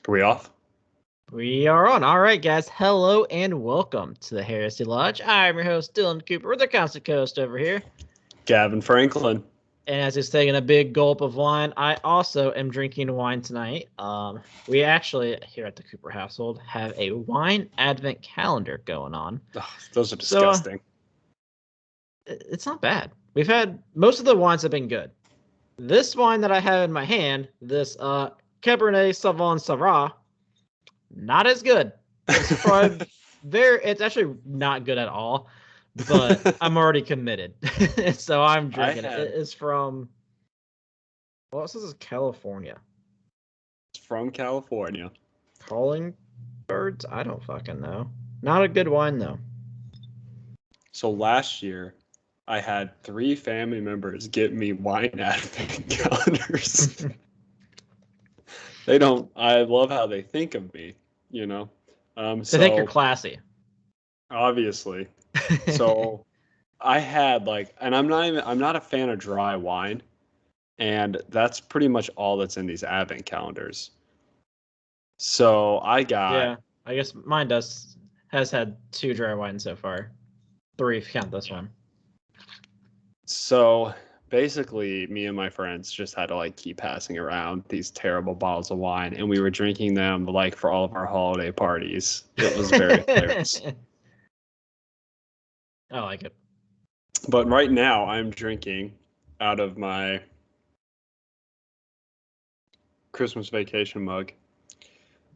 Are we off? We are on. All right, guys. Hello and welcome to the Heresy Lodge. I'm your host, Dylan Cooper, with the constant co-host over here. Gavin Franklin. And as he's taking a big gulp of wine, I also am drinking wine tonight. We actually, here at the Cooper household, have a wine advent calendar going on. Oh, those are disgusting. It's not bad. We've had, most of the wines have been good. This wine that I have in my hand, this Cabernet Sauvignon Syrah, not as good. It's actually not good at all, but I'm already committed. So I'm drinking it. It is from, well, this is California. It's from California. Calling birds? I don't fucking know. Not a good wine, though. So last year, I had 3 family members get me wine advent calendars. I love how they think of me, you know. They think you're classy. Obviously. So I had and I'm not a fan of dry wine, and that's pretty much all that's in these advent calendars. So I got, I guess mine has had 2 dry wines so far. 3 if you count this one. So basically, me and my friends just had to keep passing around these terrible bottles of wine, and we were drinking them for all of our holiday parties. It was very hilarious. I like it. But right now, I'm drinking out of my Christmas vacation mug.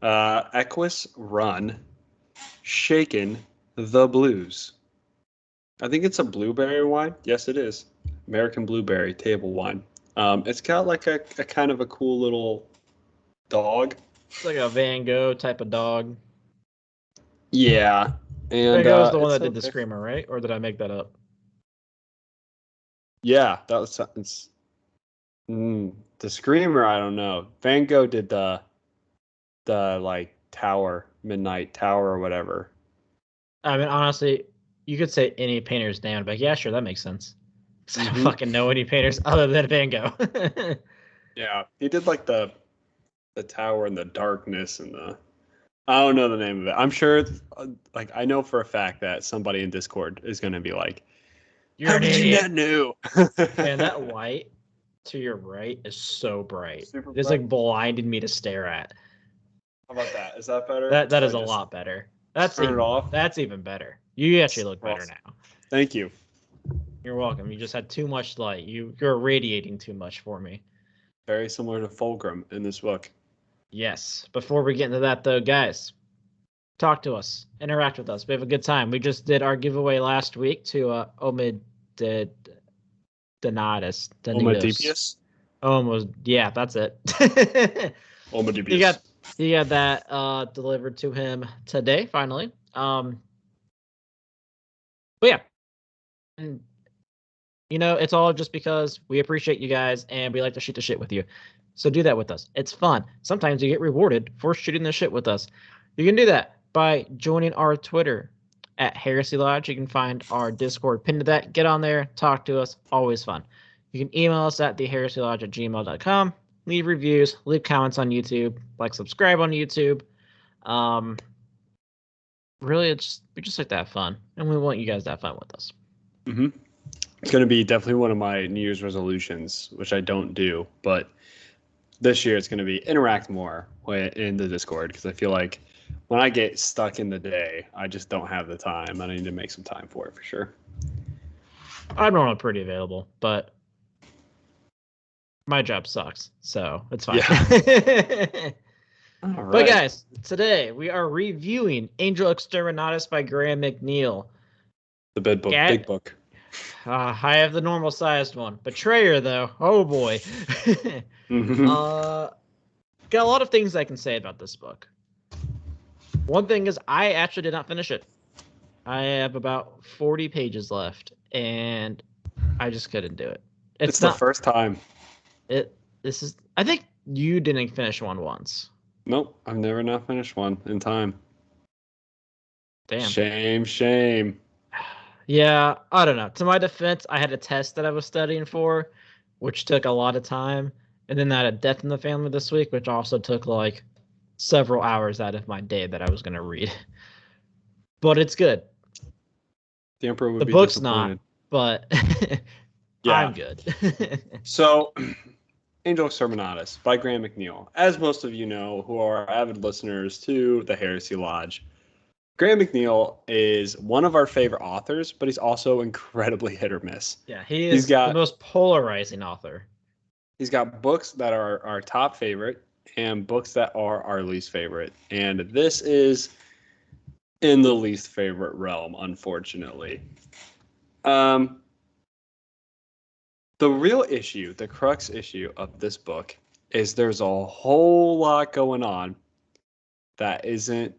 Equus Run Shaken the Blues. I think it's a blueberry wine. Yes, it is. American blueberry table wine. It's got a kind of a cool little dog. It's like a Van Gogh type of dog. Yeah. And Van Gogh was the one that did the Screamer, right? Or did I make that up? Yeah, that was the Screamer. I don't know. Van Gogh did the Tower, Midnight Tower, or whatever. I mean, honestly, you could say any painter's name, but yeah, sure, that makes sense. I don't fucking know any painters other than Van Gogh. Yeah, he did the tower and the darkness and I don't know the name of it. I'm sure, I know for a fact that somebody in Discord is going to be like, "You're an idiot." That new? Man, that white to your right is so bright. Super it's bright. blinding me to stare at. How about that? Is that better? That is a lot better. Turn it off. That's even better. You actually look better now. Thank you. You're welcome. You just had too much light. You're irradiating too much for me. Very similar to Fulgrim in this book. Yes. Before we get into that, though, guys, talk to us. Interact with us. We have a good time. We just did our giveaway last week to Omedipius. Yeah, that's it. Omedipius. He got that delivered to him today, finally. But yeah. And it's all just because we appreciate you guys and we like to shoot the shit with you. So do that with us. It's fun. Sometimes you get rewarded for shooting the shit with us. You can do that by joining our Twitter at Heresy Lodge. You can find our Discord pinned to that. Get on there. Talk to us. Always fun. You can email us at theheresylodge@gmail.com. Leave reviews. Leave comments on YouTube. Subscribe on YouTube. Really, we just like to have fun. And we want you guys to have fun with us. Mm-hmm. It's going to be definitely one of my New Year's resolutions, which I don't do. But this year it's going to be interact more in the Discord, because I feel like when I get stuck in the day, I just don't have the time. I need to make some time for it for sure. I'm normally pretty available, but my job sucks, so it's fine. Yeah. All right. But guys, today we are reviewing Angel Exterminatus by Graham McNeill. The big book. Big book. I have the normal sized one. Betrayer, though. Oh boy. Mm-hmm. Got a lot of things I can say about this book. One thing is I actually did not finish it. I have about 40 pages left, and I just couldn't do it. It's the first time. I think you didn't finish one once. Nope, I've never not finished one in time. Damn. Shame. Yeah, I don't know. To my defense, I had a test that I was studying for, which took a lot of time. And then I had a death in the family this week, which also took several hours out of my day that I was going to read. But it's good. The Emperor would The be book's disappointed. not, but Yeah. I'm good. So, Angel Exterminatus by Graham McNeill. As most of you know who are avid listeners to the Heresy Lodge, Graham McNeill is one of our favorite authors, but he's also incredibly hit or miss. Yeah, he is the most polarizing author. He's got books that are our top favorite and books that are our least favorite. And this is in the least favorite realm, unfortunately. The real issue, the crux issue of this book is there's a whole lot going on that isn't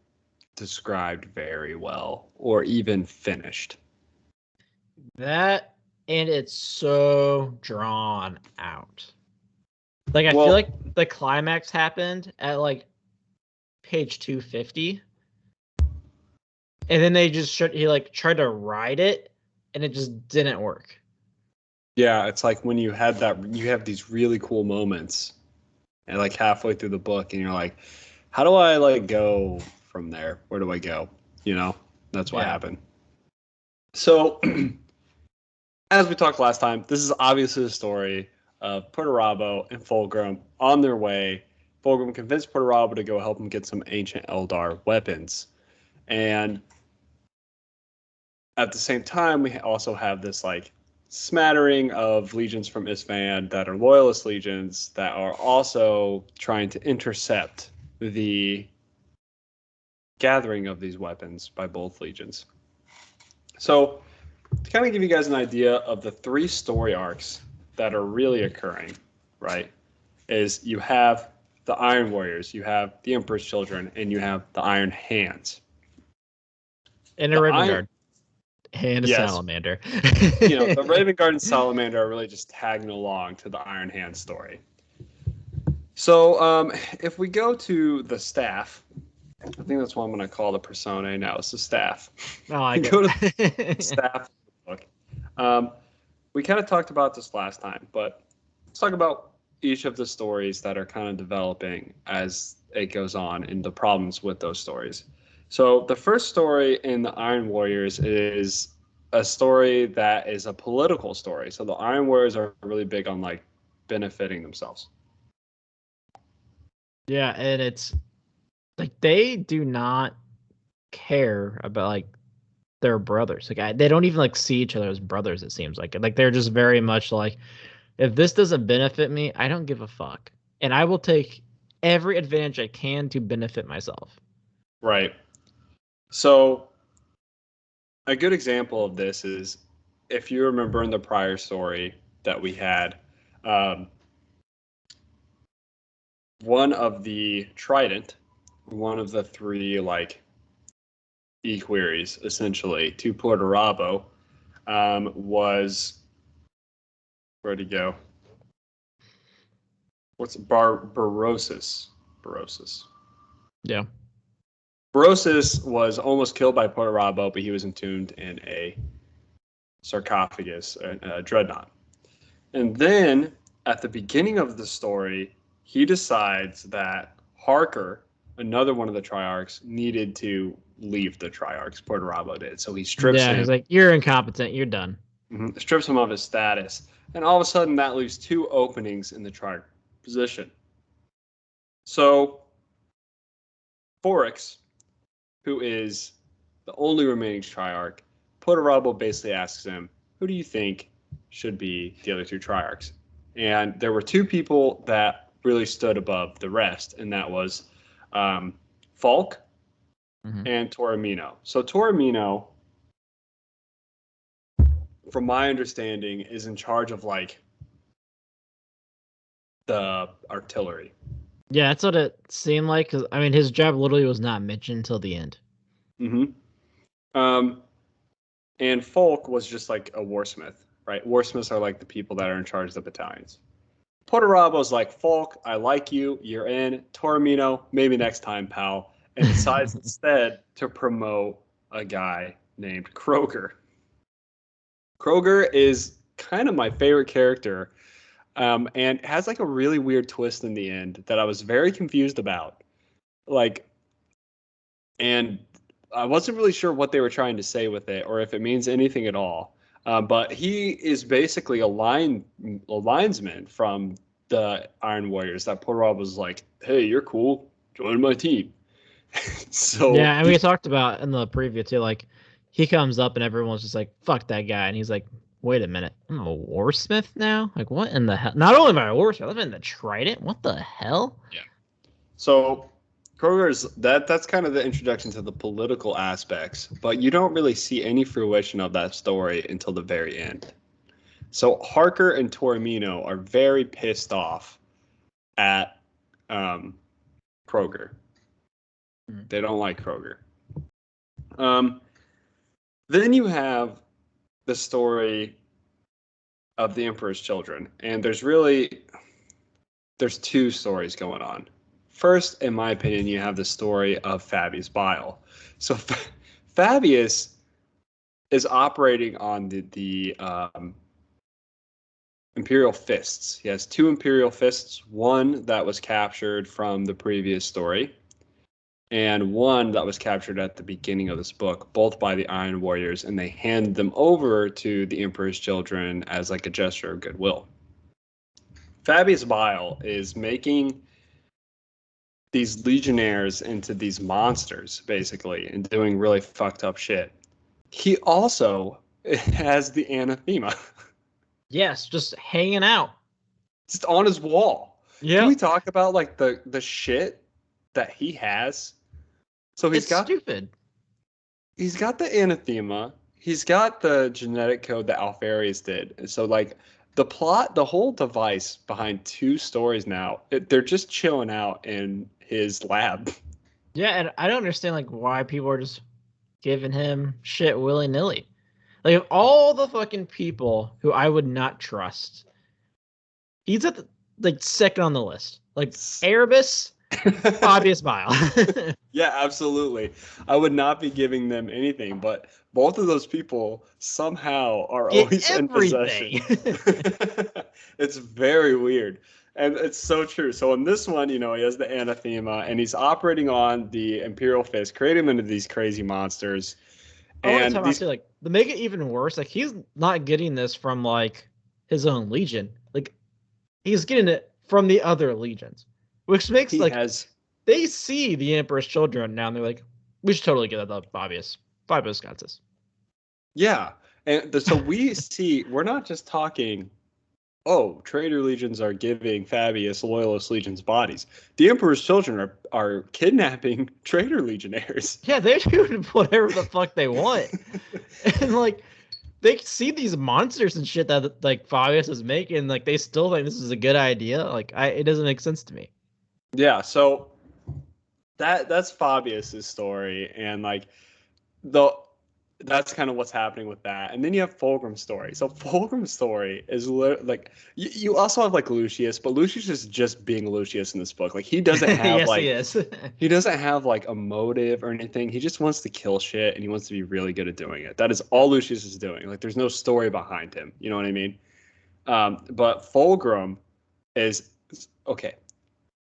described very well or even finished. That, and it's so drawn out. Like, I feel like the climax happened at like page 250, and then he like tried to write it, and it just didn't work. Yeah, it's like when you have these really cool moments, and like halfway through the book, and you're like, how do I like go from there? Where do I go? You know, that's what happened. So, as we talked last time, this is obviously the story of Perturabo and Fulgrim on their way. Fulgrim convinced Perturabo to go help him get some ancient Eldar weapons. And at the same time, we also have this like smattering of legions from Isfahan that are loyalist legions that are also trying to intercept the gathering of these weapons by both legions. So, to kind of give you guys an idea of the three story arcs that are really occurring, right, is you have the Iron Warriors, you have the Emperor's Children, and you have the Iron Hands. And a Raven Guard. And a salamander. The Raven Guard and Salamander are really just tagging along to the Iron Hand story. So if we go to the staff, I think that's what I'm going to call the persona now. It's the staff. Oh, I go to the staff book. We kind of talked about this last time, but let's talk about each of the stories that are kind of developing as it goes on and the problems with those stories. So the first story in the Iron Warriors is a story that is a political story. So the Iron Warriors are really big on like benefiting themselves. Yeah, and it's like they do not care about like their brothers. Like they don't even like see each other as brothers. It seems like they're just very much like, if this doesn't benefit me, I don't give a fuck, and I will take every advantage I can to benefit myself. Right. So a good example of this is if you remember in the prior story that we had, one of the Trident, one of the three like equerries essentially to Perturabo, was, where'd he go? What's Barosis? Yeah. Barosis was almost killed by Perturabo, but he was entombed in a sarcophagus, a dreadnought. And then at the beginning of the story, he decides that Harker, another one of the Triarchs, needed to leave the Triarchs. Perturabo did. So he strips him. He's like, you're incompetent. You're done. Strips him of his status. And all of a sudden, that leaves two openings in the Triarch position. So Forix, who is the only remaining Triarch, Perturabo basically asks him, who do you think should be the other two Triarchs? And there were two people that really stood above the rest, and that was Falk and Toromino. So Toromino, from my understanding, is in charge of like the artillery. Yeah, that's what it seemed like. Because I mean, his job literally was not mentioned until the end. And Falk was just like a warsmith, right? Warsmiths are like the people that are in charge of the battalions. Perturabo's like, Falk, I like you. You're in. Toromino, maybe next time, pal. And decides instead to promote a guy named Kroger. Kroger is kind of my favorite character, and has like a really weird twist in the end that I was very confused about. like, and I wasn't really sure what they were trying to say with it, or if it means anything at all. But he is basically a linesman from the Iron Warriors. That Perturabo was like, "Hey, you're cool. Join my team." So yeah, and we talked about in the preview too, like he comes up and everyone's just like, "Fuck that guy," and he's like, "Wait a minute, I'm a warsmith now? Like, what in the hell? Not only am I a warsmith, I'm in the Trident. What the hell?" yeah. So Kroger's that's kind of the introduction to the political aspects, but you don't really see any fruition of that story until the very end. So Harker and Tormino are very pissed off at Kroger. They don't like Kroger. Then you have the story of the Emperor's Children, and there's two stories going on. First, in my opinion, you have the story of Fabius Bile. So Fabius is operating on the Imperial Fists. He has two Imperial Fists, one that was captured from the previous story, and one that was captured at the beginning of this book, both by the Iron Warriors, and they hand them over to the Emperor's Children as like a gesture of goodwill. Fabius Bile is making these legionnaires into these monsters, basically, and doing really fucked up shit. He also has the anathema. Yes, just hanging out. Just on his wall. Yeah. Can we talk about like the shit that he has? So it's stupid. He's got the anathema. He's got the genetic code that Alpharius did. So like the plot, the whole device behind two stories now, they're just chilling out in his lab. Yeah, and I don't understand like why people are just giving him shit willy-nilly. Like of all the fucking people who I would not trust, he's at the like second on the list. Like Erebus, Fabius Bile. Yeah, absolutely. I would not be giving them anything, but both of those people somehow are always in possession. It's very weird. And it's so true. So in this one, he has the anathema and he's operating on the Imperial Fist, creating them into these crazy monsters. And like to make it even worse, like he's not getting this from like his own legion. Like he's getting it from the other legions. Which makes they see the Emperor's Children now and they're like, we should totally get that Fabius. Fabius got this. Yeah. And so we're not just talking, traitor legions are giving Fabius loyalist legions bodies. The Emperor's Children are kidnapping traitor legionnaires. Yeah, they're doing whatever the fuck they want. And like they see these monsters and shit that like Fabius is making, like they still think this is a good idea. Like it doesn't make sense to me. Yeah, so that's Fabius's story, and like that's kind of what's happening with that. And then you have Fulgrim's story. So Fulgrim's story is like you also have like Lucius, but Lucius is just being Lucius in this book. Like he doesn't have yes, like he is. He doesn't have like a motive or anything. He just wants to kill shit and he wants to be really good at doing it. That is all Lucius is doing. Like there's no story behind him. You know what I mean? But Fulgrim is okay.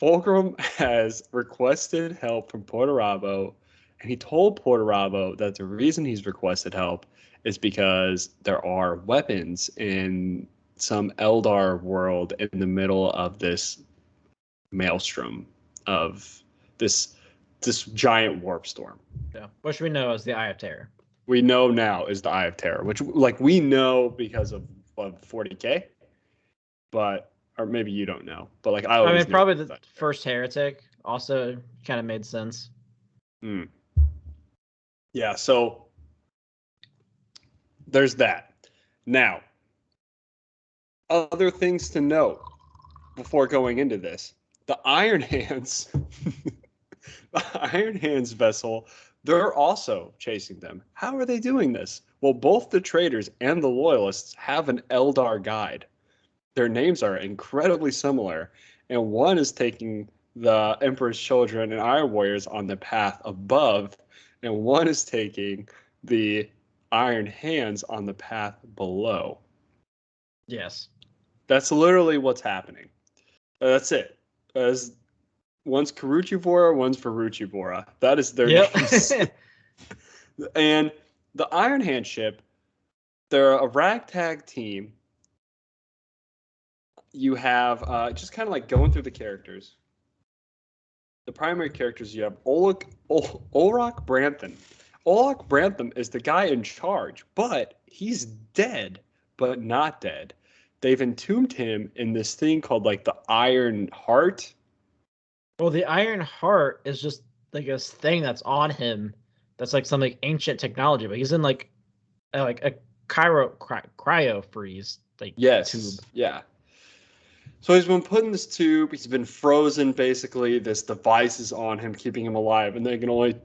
Fulgrim has requested help from Perturabo, and he told Perturabo that the reason he's requested help is because there are weapons in some Eldar world in the middle of this maelstrom of this giant warp storm. Yeah, which we know is the Eye of Terror. We know now is the Eye of Terror, which like we know because of 40K, but or maybe you don't know, but like I mean, probably the first heretic also kind of made sense. Yeah, so there's that. Now, other things to note before going into this: the Iron Hands, the Iron Hands vessel, they're also chasing them. How are they doing this? Well, both the traitors and the loyalists have an Eldar guide. Their names are incredibly similar, and one is taking the Emperor's Children and Iron Warriors on the path above, and one is taking the Iron Hands on the path below. Yes. That's literally what's happening. That's it. One's Karuchivora, one's Ferruchivora. That is their Yep. names. And the Iron Hand ship, they're a ragtag team. You have just kind of like going through the characters. The primary characters, you have Olak Brantham. Olak Brantham is the guy in charge, but he's dead, but not dead. They've entombed him in this thing called like the Iron Heart. Well, the Iron Heart is just like this thing that's on him. That's like some like ancient technology, but he's in like a cryo freeze like tube. Yeah. So he's been put in this tube. He's been frozen, basically. This device is on him, keeping him alive, and they can only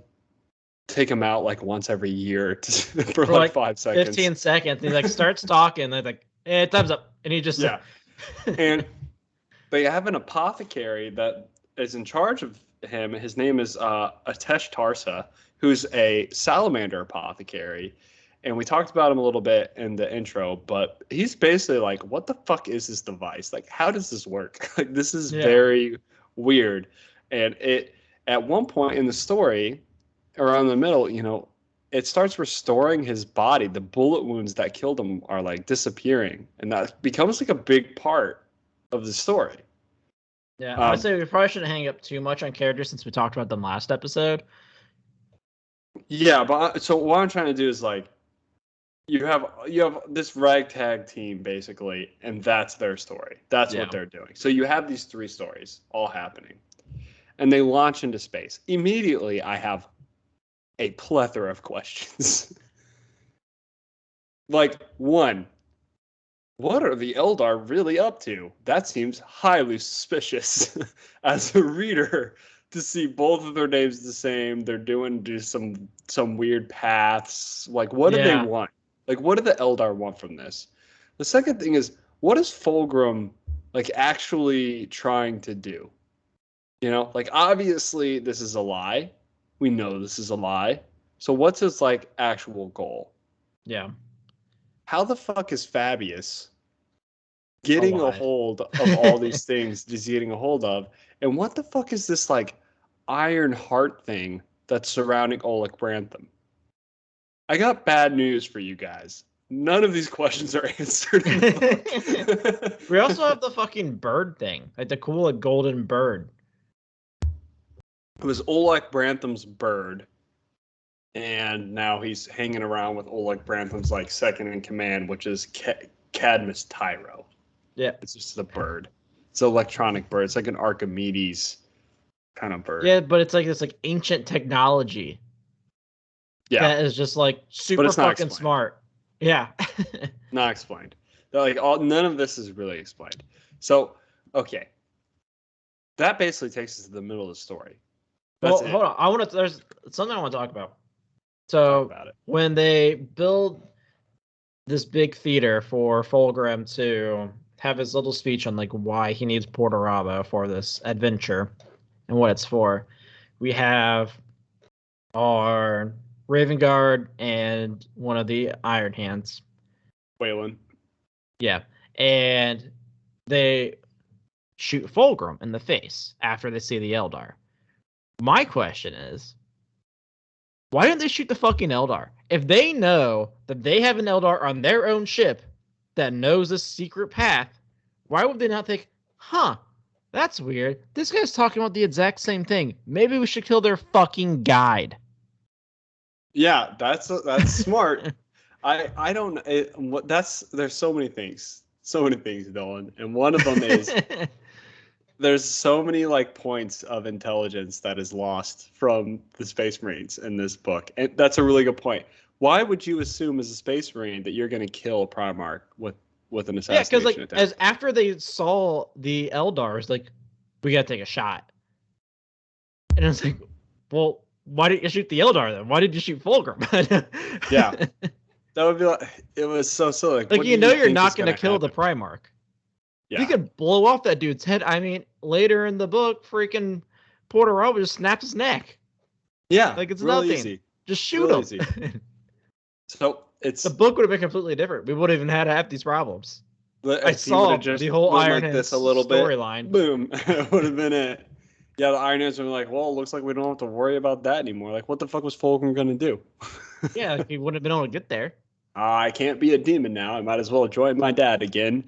take him out like once every year for like 5 seconds. 15 seconds. And he like starts talking. They're like, time's up. And he just... Yeah. And they have an apothecary that is in charge of him. His name is Atesh Tarsa, who's a salamander apothecary. And we talked about him a little bit in the intro, but he's basically like, what the fuck is this device? Like, how does this work? Like, this is very weird. And it, at one point in the story, around the middle, you know, it starts restoring his body. The bullet wounds that killed him are like disappearing. And that becomes like a big part of the story. Yeah, I would say we probably shouldn't hang up too much on characters since we talked about them last episode. Yeah, but so what I'm trying to do is like, you have this ragtag team basically, and that's their story. That's what they're doing. So you have these 3 stories all happening, and they launch into space. Immediately, I have a plethora of questions. Like, 1, what are the Eldar really up to? That seems highly suspicious as a reader to see both of their names the same. They're doing some weird paths. Like, what do they want? Like, what do the Eldar want from this? The second thing is, what is Fulgrim, like, actually trying to do? You know, like, obviously, this is a lie. We know this is a lie. So what's his, like, actual goal? Yeah. How the fuck is Fabius getting a hold of all these things he's getting a hold of? And what the fuck is this, like, Iron Heart thing that's surrounding Olak Brantham? I got bad news for you guys. None of these questions are answered in the book. We also have the fucking bird thing. Like the cool like, golden bird. It was Olak Brantham's bird. And now he's hanging around with Olak Brantham's like second in command, which is Cadmus Tyro. Yeah. It's just a bird. It's an electronic bird. It's like an Archimedes kind of bird. Yeah, but it's like this like ancient technology. Yeah, that is just like super fucking smart. Yeah, not explained. Like none of this is really explained. So, okay, that basically takes us to the middle of the story. Well, hold on. There's something I want to talk about. So, when they build this big theater for Fulgrim to have his little speech on like why he needs Perturabo for this adventure and what it's for, we have our Raven Guard and one of the Iron Hands. Waylon. Yeah. And they shoot Fulgrim in the face after they see the Eldar. My question is, why didn't they shoot the fucking Eldar? If they know that they have an Eldar on their own ship that knows this secret path, why would they not think, that's weird. This guy's talking about the exact same thing. Maybe we should kill their fucking guide. Yeah, that's smart. I don't. There's so many things, Dylan, and one of them is there's so many like points of intelligence that is lost from the Space Marines in this book, and that's a really good point. Why would you assume as a Space Marine that you're going to kill Primarch with an assassination? Yeah, because like as after they saw the Eldars, like we got to take a shot, and it's like, well. Why didn't you shoot the Eldar then? Why did you shoot Fulgrim? Yeah. That would be like, it was so silly. Like, you know you're not going to kill the Primarch. Yeah. You could blow off that dude's head. I mean, later in the book, freaking Perturabo just snapped his neck. Yeah. Like, it's really nothing. Easy. Just shoot him. So, the book would have been completely different. We wouldn't even had half these problems. I saw the whole Iron like this a little bit storyline. Boom. It would have been it. Yeah, the Iron Hands are like, well, it looks like we don't have to worry about that anymore. Like, what the fuck was Fulgrim gonna do? Yeah, he wouldn't have been able to get there. I can't be a demon now. I might as well join my dad again.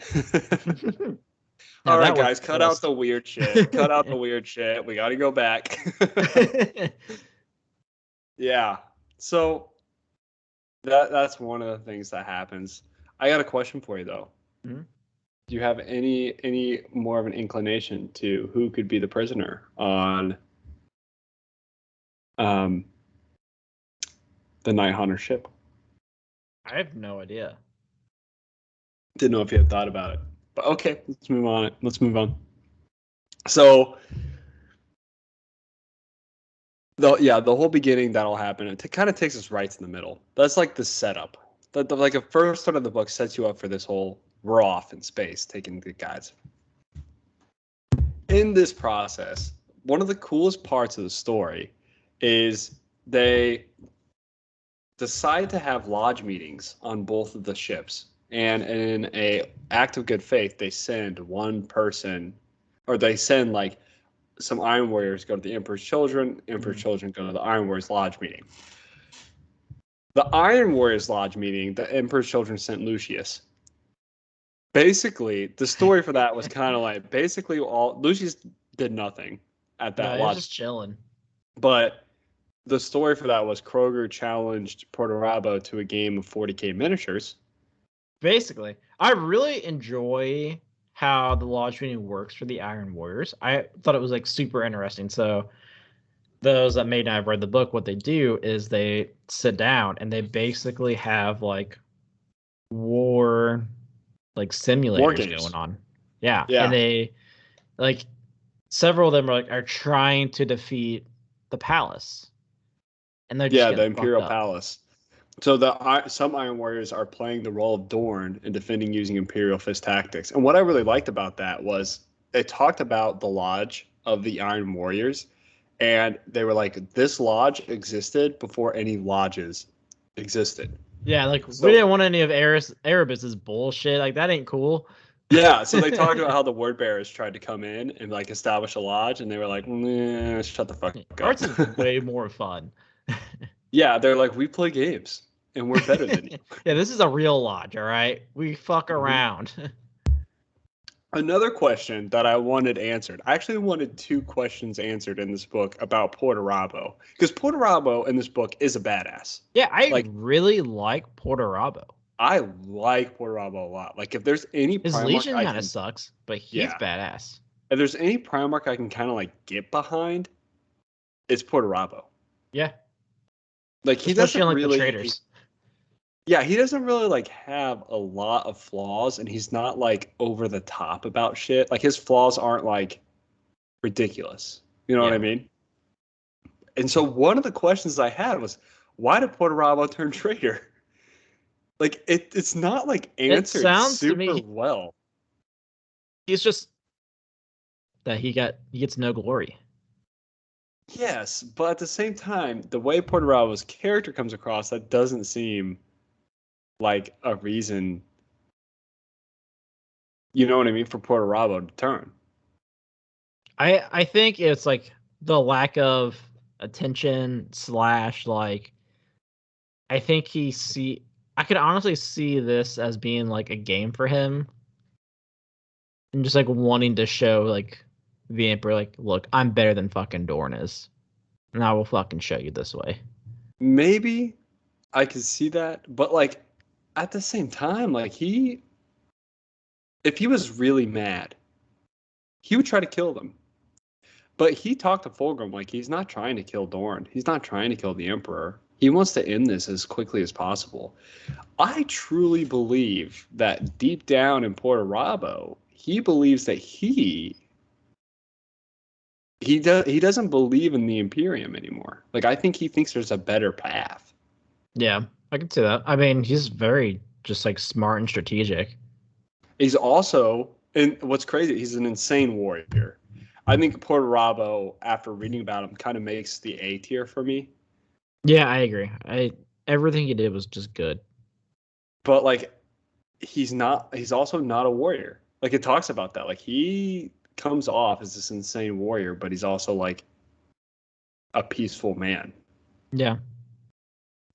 Now All right, that was guys, a cut out twist. the weird shit. Cut out the weird shit. We got to go back. Yeah. So that's one of the things that happens. I got a question for you though. Mhm. Do you have any more of an inclination to who could be the prisoner on um the Night Hunter ship? I have no idea. Didn't know if you had thought about it. But okay, let's move on. Let's move on. So the whole beginning that'll happen. It kind of takes us right to the middle. That's like the setup. Like the first start of the book sets you up for this whole we're off in space taking the guys. In this process, one of the coolest parts of the story is they decide to have lodge meetings on both of the ships, and in a act of good faith, they send one person, or they send like some Iron Warriors go to the Emperor's Children. Emperor's Children go to the Iron Warriors Lodge meeting. The Iron Warriors Lodge meeting, the Emperor's Children sent Lucius. Basically, the story for that was kind of like basically all Lucius did nothing at No, that he was lodge, just chilling. but the story for that was Kroger challenged Perturabo to a game of 40k miniatures. Basically, I really enjoy how the lodge meeting works for the Iron Warriors. I thought it was like super interesting. So those that may not have read the book, what they do is they sit down and they basically have like war like War simulators games. going on. Yeah. And Yeah. they like several of them are trying to defeat the palace. And they're just Yeah, the getting fucked Imperial up. Palace. So some Iron Warriors are playing the role of Dorn and defending using Imperial Fist tactics. And what I really liked about that was they talked about the lodge of the Iron Warriors, and they were like, this lodge existed before any lodges existed. Yeah, like we So didn't want any of Erebus's bullshit. Like that ain't cool. yeah, so they talked about how the word bearers tried to come in and like establish a lodge, and they were like, nah, shut the fuck Arts is up. way more fun. Yeah, they're like, we play games and we're better than you. Yeah, this is a real lodge, all right? We fuck Mhm. around. Another question that I wanted answered. I actually wanted two questions answered in this book about Perturabo, because Perturabo in this book is a badass. Yeah, I Like, really like Perturabo. I like Perturabo a lot. Like, if there's any His Primarch Legion I kind of can, sucks, but he's yeah, badass. if there's any Primarch I can kind of like get behind, it's Perturabo. Yeah, Like, he especially doesn't on like the really, traders. yeah, he doesn't really like have a lot of flaws, and he's not like over the top about shit. Like, his flaws aren't like ridiculous. You know what I Yeah, mean? And so one of the questions I had was, why did Perturabo turn traitor? Like it's not like it answered sounds to super me well. he's just that he gets no glory. Yes, but at the same time, the way Perturabo's character comes across, that doesn't seem like a reason. You know what I mean? For Perturabo to turn. I think it's like the lack of attention slash like I think I could honestly see this as being like a game for him and just like wanting to show like the Emperor like, look, I'm better than fucking Dorn is. And I will fucking show you this way. Maybe I could see that, but like at the same time, like if he was really mad, he would try to kill them. But he talked to Fulgrim like he's not trying to kill Dorn. He's not trying to kill the Emperor. He wants to end this as quickly as possible. I truly believe that deep down in Perturabo, he believes that he doesn't believe in the Imperium anymore. Like I think he thinks there's a better path. Yeah, I can see that. I mean, he's very just like smart and strategic. He's also, and what's crazy, he's an insane warrior. I think Perturabo, after reading about him, kind of makes the A tier for me. Yeah, I agree. Everything he did was just good. But like he's also not a warrior. Like it talks about that. Like he comes off as this insane warrior, but he's also like a peaceful man. Yeah.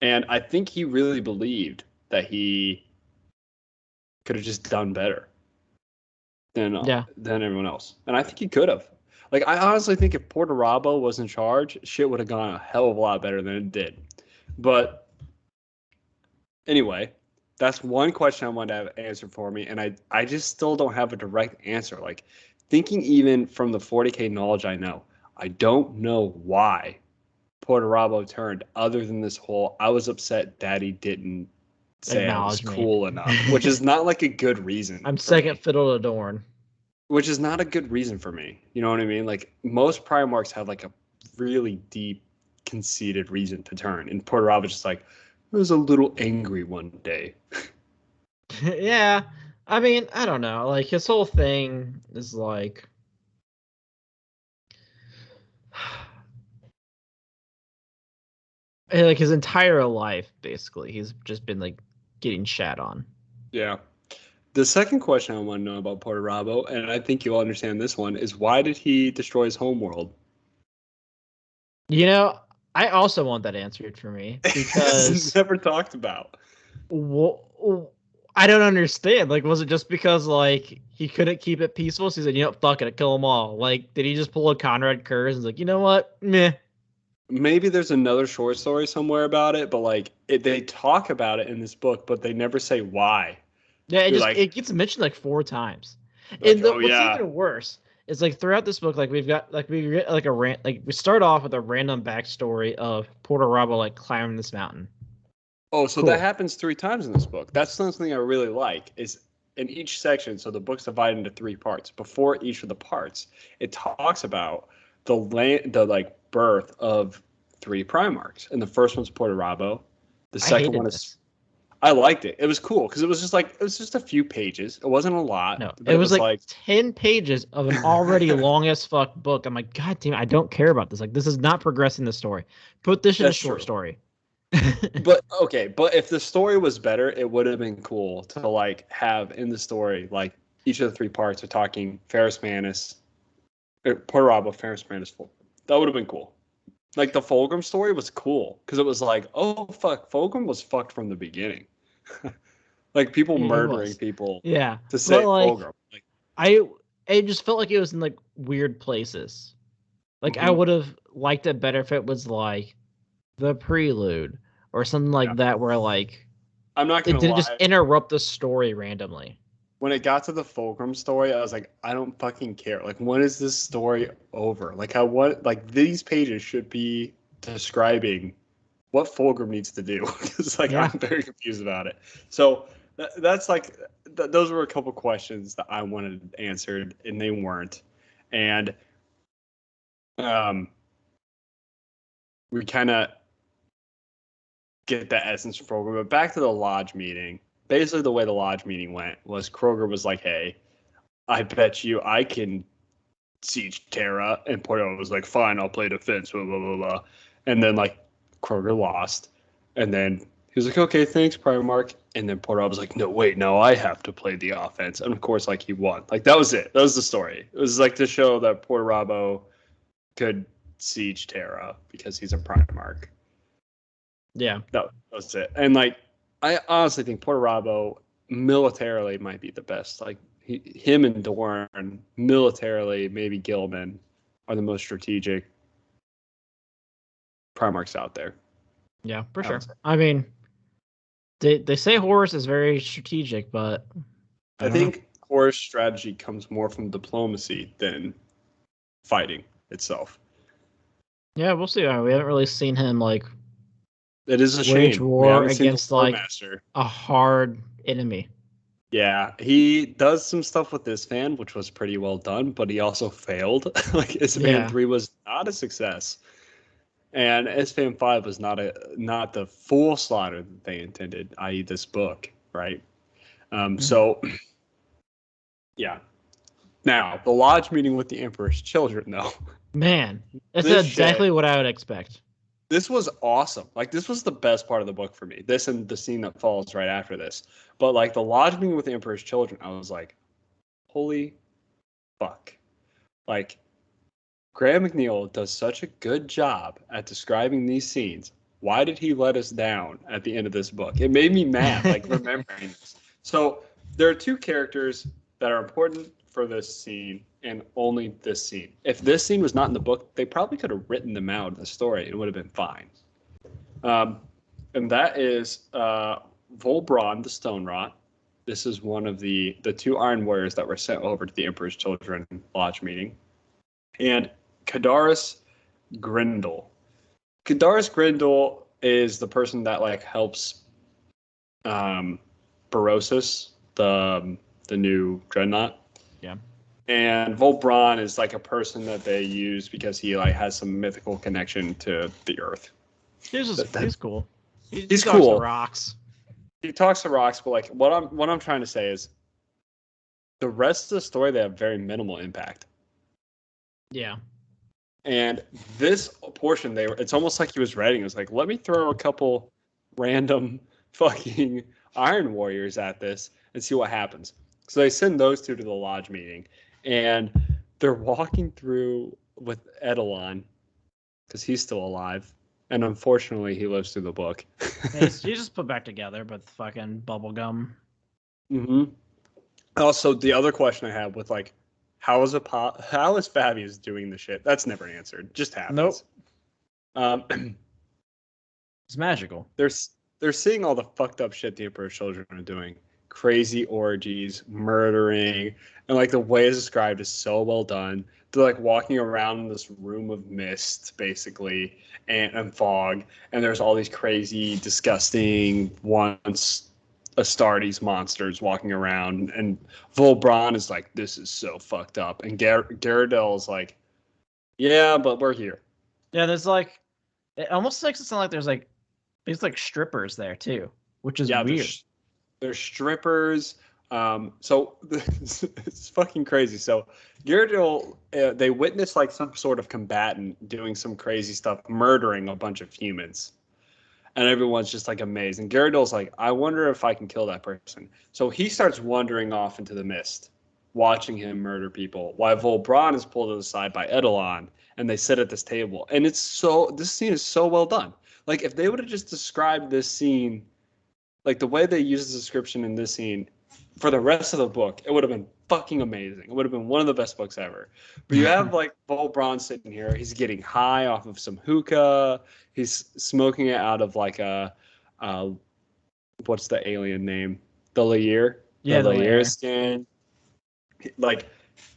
And I think he really believed that he could have just done better than everyone else. And I think he could have. Like, I honestly think if Perturabo was in charge, shit would have gone a hell of a lot better than it did. But anyway, that's one question I wanted to have answered for me. And I just still don't have a direct answer. Like, thinking even from the 40K knowledge I know, I don't know why Perturabo turned, other than this whole, I was upset Daddy didn't say I was cool enough, which is not like a good reason. I'm second fiddle to Dorn. Which is not a good reason for me. You know what I mean? Like, most Primarchs have like a really deep, conceited reason to turn. And Perturabo just like, I was a little angry one day. Yeah. I mean, I don't know. Like, his whole thing is like, like his entire life, basically, he's just been like getting shat on. Yeah. The second question I want to know about Perturabo, and I think you'll understand this one, is why did he destroy his homeworld? You know, I also want that answered for me because it's never talked about. I don't understand. Like, was it just because like he couldn't keep it peaceful? So he said, you know, fuck it, kill them all. Like, did he just pull a Conrad Kurz and like, you know what, meh? Maybe there's another short story somewhere about it, but like they talk about it in this book, but they never say why. Yeah, it gets mentioned like 4 times. And what's even worse is like throughout this book, like we get like a rant, like we start off with a random backstory of Perturabo like climbing this mountain. Oh, so that happens 3 times in this book. That's something I really like. Is in each section, so the book's divided into 3 parts. Before each of the parts, it talks about the like birth of 3 Primarchs, and the first one's Perturabo. The second one is. I liked it. It was cool because it was just a few pages. It wasn't a lot. No, it was like 10 pages of an already long as fuck book. I'm like, God damn, I don't care about this. Like, this is not progressing the story. Put this in a short story. But if the story was better, it would have been cool to like have in the story like each of the 3 parts are talking Ferrus Manus, Perturabo, Ferrus Manus, Fulgrim. That would have been cool. Like the Fulgrim story was cool because it was like, oh fuck, Fulgrim was fucked from the beginning. Like people murdering people. Yeah. To save Fulgrim. Like, I just felt like it was in like weird places. Like I would have liked it better if it was like the prelude or something like that, where like I'm not gonna it didn't just interrupt the story randomly. When it got to the Fulgrim story, I was like, I don't fucking care. Like, when is this story over? Like, these pages should be describing what Fulgrim needs to do. Because, like, I'm very confused about it. So that's like, those were a couple questions that I wanted answered, and they weren't. And we kind of get the essence from Fulgrim. But back to the lodge meeting. Basically, the way the lodge meeting went was Kroger was like, hey, I bet you I can siege Terra. And Perturabo was like, fine, I'll play defense, blah, blah, blah, blah. And then, like, Kroger lost. And then he was like, okay, thanks, Primarch. And then Perturabo was like, no, I have to play the offense. And, of course, like, he won. Like, that was it. That was the story. It was, like, to show that Perturabo could siege Terra because he's a Primarch. Yeah. That was it. And, like, I honestly think Perturabo militarily might be the best. Like him and Dorn militarily, maybe Gilman are the most strategic Primarchs out there. Yeah, for sure. I mean, they say Horus is very strategic, but I think Horus' strategy comes more from diplomacy than fighting itself. Yeah, we'll see. We haven't really seen him like. It is a wage shame. war against like a hard enemy. Yeah, he does some stuff with Isfan, which was pretty well done, but he also failed. Like Isfan 3 was not a success, and Isfan 5 was not the full slaughter that they intended, i.e., this book, right? So, yeah. Now the lodge meeting with the Emperor's children, though. Man, that's exactly what I would expect. This was awesome. Like, this was the best part of the book for me. This and the scene that follows right after this. But, like, the lodge meeting with the Emperor's children, I was like, holy fuck. Like, Graham McNeill does such a good job at describing these scenes. Why did he let us down at the end of this book? It made me mad, like, remembering this. So there are two characters that are important for this scene, and only this scene. If this scene was not in the book, they probably could have written them out in the story. It would have been fine. And that is Volbron the Stone Rot. This is one of the two Iron Warriors that were sent over to the Emperor's Children Lodge meeting. And Kadaris Grindel. Kadaris Grindel is the person that like helps Barosis, the new dreadnought. Yeah. And Volbron is like a person that they use because he like has some mythical connection to the Earth. He's cool. He's talks cool. to rocks. He talks to rocks, but like what I'm trying to say is the rest of the story, they have very minimal impact. Yeah. And this portion, it's almost like he was writing. It was like, let me throw a couple random fucking Iron Warriors at this and see what happens. So they send those two to the lodge meeting, and they're walking through with Edelon because he's still alive. And unfortunately, he lives through the book. He's just put back together with fucking bubble gum. Mm-hmm. Also, the other question I have with like, how is Fabius doing the shit? That's never answered. Just happens. Nope. It's magical. They're seeing all the fucked up shit the Emperor's Children are doing. Crazy orgies, murdering, and like the way it's described is so well done. They're like walking around in this room of mist, basically, and fog, and there's all these crazy, disgusting, once Astartes monsters walking around, and Volbron is like, this is so fucked up, and Garradell is like, yeah, but we're here. Yeah, there's like, it almost makes it sound like there's like strippers there too, which is weird. There's strippers. So it's fucking crazy. So Garradell, they witness like some sort of combatant doing some crazy stuff, murdering a bunch of humans. And everyone's just like amazed. And Garradell's like, I wonder if I can kill that person. So he starts wandering off into the mist, watching him murder people, while Volbron is pulled to the side by Edelon, and they sit at this table. And this scene is so well done. Like, if they would have just described this scene, like the way they use the description in this scene for the rest of the book, it would have been fucking amazing. It would have been one of the best books ever. But you have like Volbron sitting here. He's getting high off of some hookah. He's smoking it out of like what's the alien name? The Lair. Yeah, the Lair skin. Like,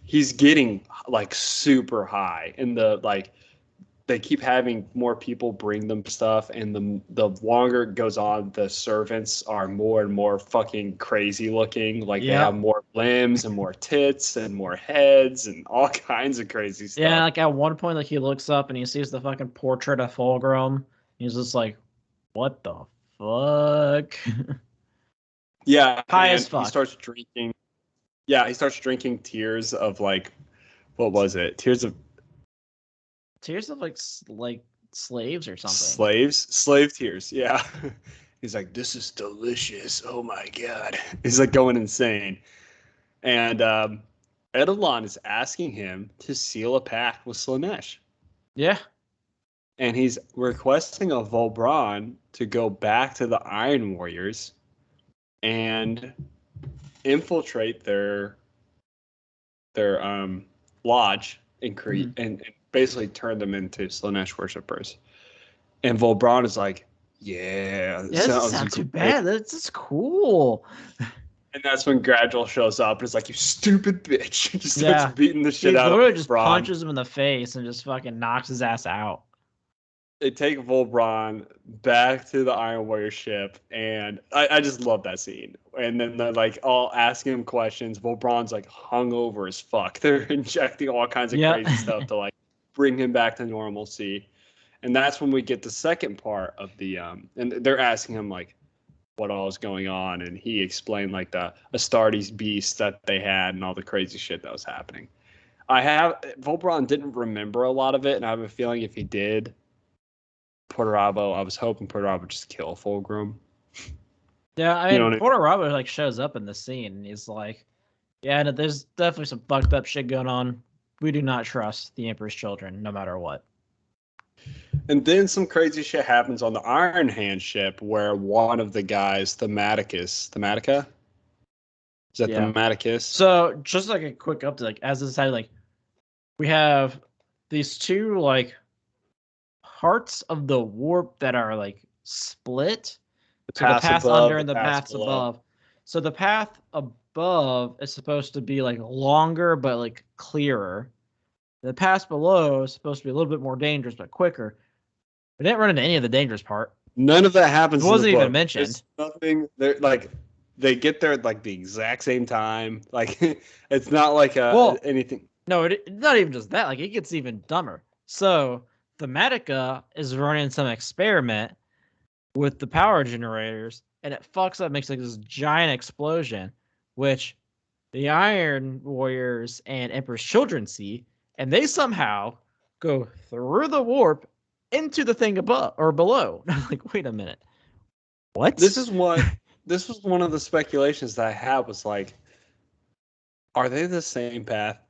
he's getting like super high, and they keep having more people bring them stuff, and the longer it goes on, the servants are more and more fucking crazy looking. Like, they have more limbs and more tits and more heads and all kinds of crazy stuff. Yeah, like at one point, like he looks up and he sees the fucking portrait of Fulgrim. He's just like, what the fuck? Yeah, high as fuck. He starts drinking. Yeah, he starts drinking tears of like, what was it? Tears of like slaves or something. Slave tears. Yeah. He's like, this is delicious. Oh my god. He's like going insane. And Edelon is asking him to seal a pact with Slaanesh. Yeah. And he's requesting of Volbron to go back to the Iron Warriors and infiltrate their lodge and basically turn them into Slaanesh worshippers. And Volbron is like, yeah, that doesn't sound too bad. That's cool. And that's when Gradual shows up and is like, you stupid bitch. Just starts beating the shit out of him. Just punches him in the face and just fucking knocks his ass out. They take Volbron back to the Iron Warrior ship, and I just love that scene. And then they're like all asking him questions. Volbron's like hungover as fuck. They're injecting all kinds of crazy stuff to like bring him back to normalcy. And that's when we get the second part of the and they're asking him like what all is going on, and he explained like the Astartes beast that they had and all the crazy shit that was happening. Volbron didn't remember a lot of it, and I have a feeling if he did, Perturabo, I was hoping Perturabo would just kill Fulgrim. Yeah, I mean, Perturabo like shows up in the scene, and he's like, "Yeah, there's definitely some fucked up shit going on. we do not trust the Emperor's children, no matter what. And then some crazy shit happens on the Iron Hand ship where one of the guys, Thematica? Is that Thematicus? So just like a quick update, like as I decided, like we have these two like parts of the warp that are like split. The path under and the paths above. So the path above is supposed to be like longer but like clearer. The path below is supposed to be a little bit more dangerous but quicker. We didn't run into any of the dangerous part. None of that happens. It wasn't even mentioned. There's nothing. They're like they get there at like the exact same time. Like it's not like anything. No, not even just that. Like it gets even dumber. So Thematica is running some experiment with the power generators, and it fucks up, makes like this giant explosion, which the Iron Warriors and Emperor's children see, and they somehow go through the warp into the thing above or below. I'm like, wait a minute. What? This was one of the speculations that I had was like, are they the same path?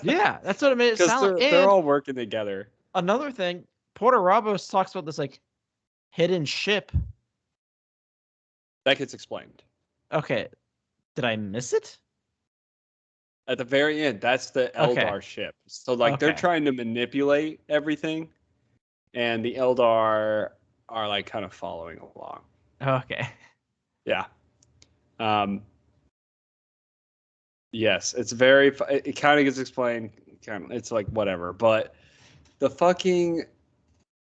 Yeah, that's what it made it sound like. They're all working together. Another thing, Perturabo talks about this like hidden ship. That gets explained. Okay. Did I miss it? At the very end, that's the Eldar ship. So like they're trying to manipulate everything, and the Eldar are like kind of following along. Okay. Yeah. Yes, it's very. It kind of gets explained. It's like whatever, but the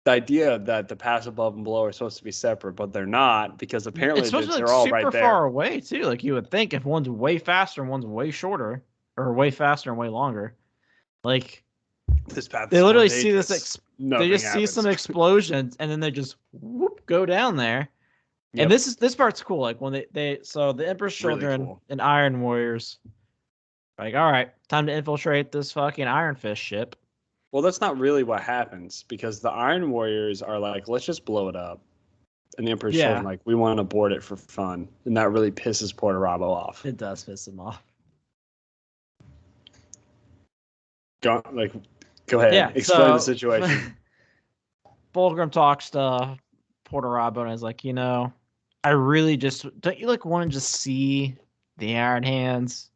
idea that the paths above and below are supposed to be separate, but they're not, because apparently they're all right there. Super far away too. Like you would think, if one's way faster and one's way shorter, or way faster and way longer, like this path. They literally see this. They just happens. See some explosions, and then they just whoop go down there. Yep. And this part's cool. Like when so the Emperor's children and Iron Warriors, like, all right, time to infiltrate this fucking Iron Fist ship. Well, that's not really what happens, because the Iron Warriors are like, let's just blow it up. And the Emperor's children like, we want to board it for fun. And that really pisses Perturabo off. It does piss him off. Go ahead. Yeah, explain the situation. Fulgrim talks to Perturabo and is like, I really don't you like want to just see the Iron Hands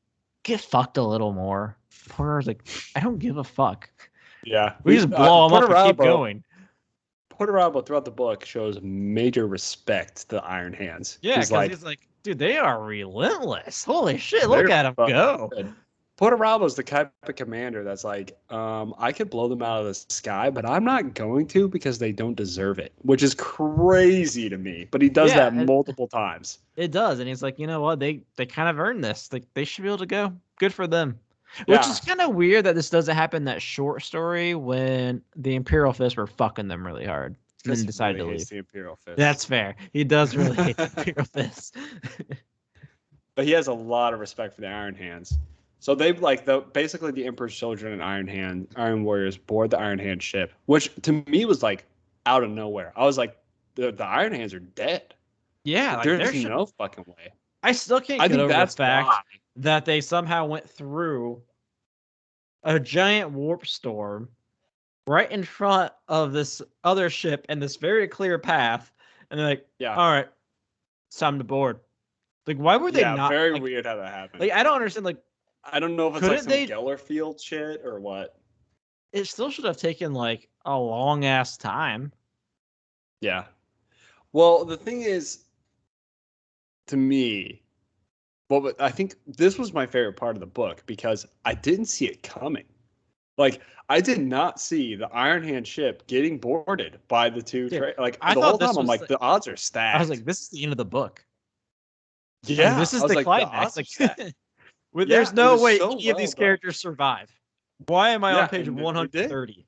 get fucked a little more? Perturabo's like, I don't give a fuck. Yeah. We just blow them up and keep going. Perturabo throughout the book shows major respect to the Iron Hands. Yeah, because he's like, dude, they are relentless. Holy shit, look at them go. Good. Perturabo's the type of commander that's like, I could blow them out of the sky, but I'm not going to, because they don't deserve it, which is crazy to me. But he does that multiple times. It does, and he's like, you know what? They kind of earned this. They should be able to go. Good for them. Which is kind of weird that this doesn't happen in that short story when the Imperial Fists were fucking them really hard. And then decided to leave. The Imperial Fist. That's fair. He does really hate the Imperial Fists. But he has a lot of respect for the Iron Hands. So they basically the Emperor's children and Iron Warriors board the Iron Hand ship, which to me was like out of nowhere. I was like, the Iron Hands are dead. Yeah, like, there's no fucking way. I still can't get over the fact that they somehow went through a giant warp storm right in front of this other ship and this very clear path, and they're like, all right, it's time to board. Like, why were they not? Very weird how that happened. Like, I don't understand. Like, I don't know if it's like some Geller Field shit or what. It still should have taken like a long ass time. Yeah. Well, the thing is, to me, I think this was my favorite part of the book, because I didn't see it coming. Like, I did not see the Iron Hand ship getting boarded by the two. The whole time, I'm like, the odds are stacked. I was like, this is the end of the book. Yeah, this is the climax. There's no way any of these characters survive. Why am I on page 130?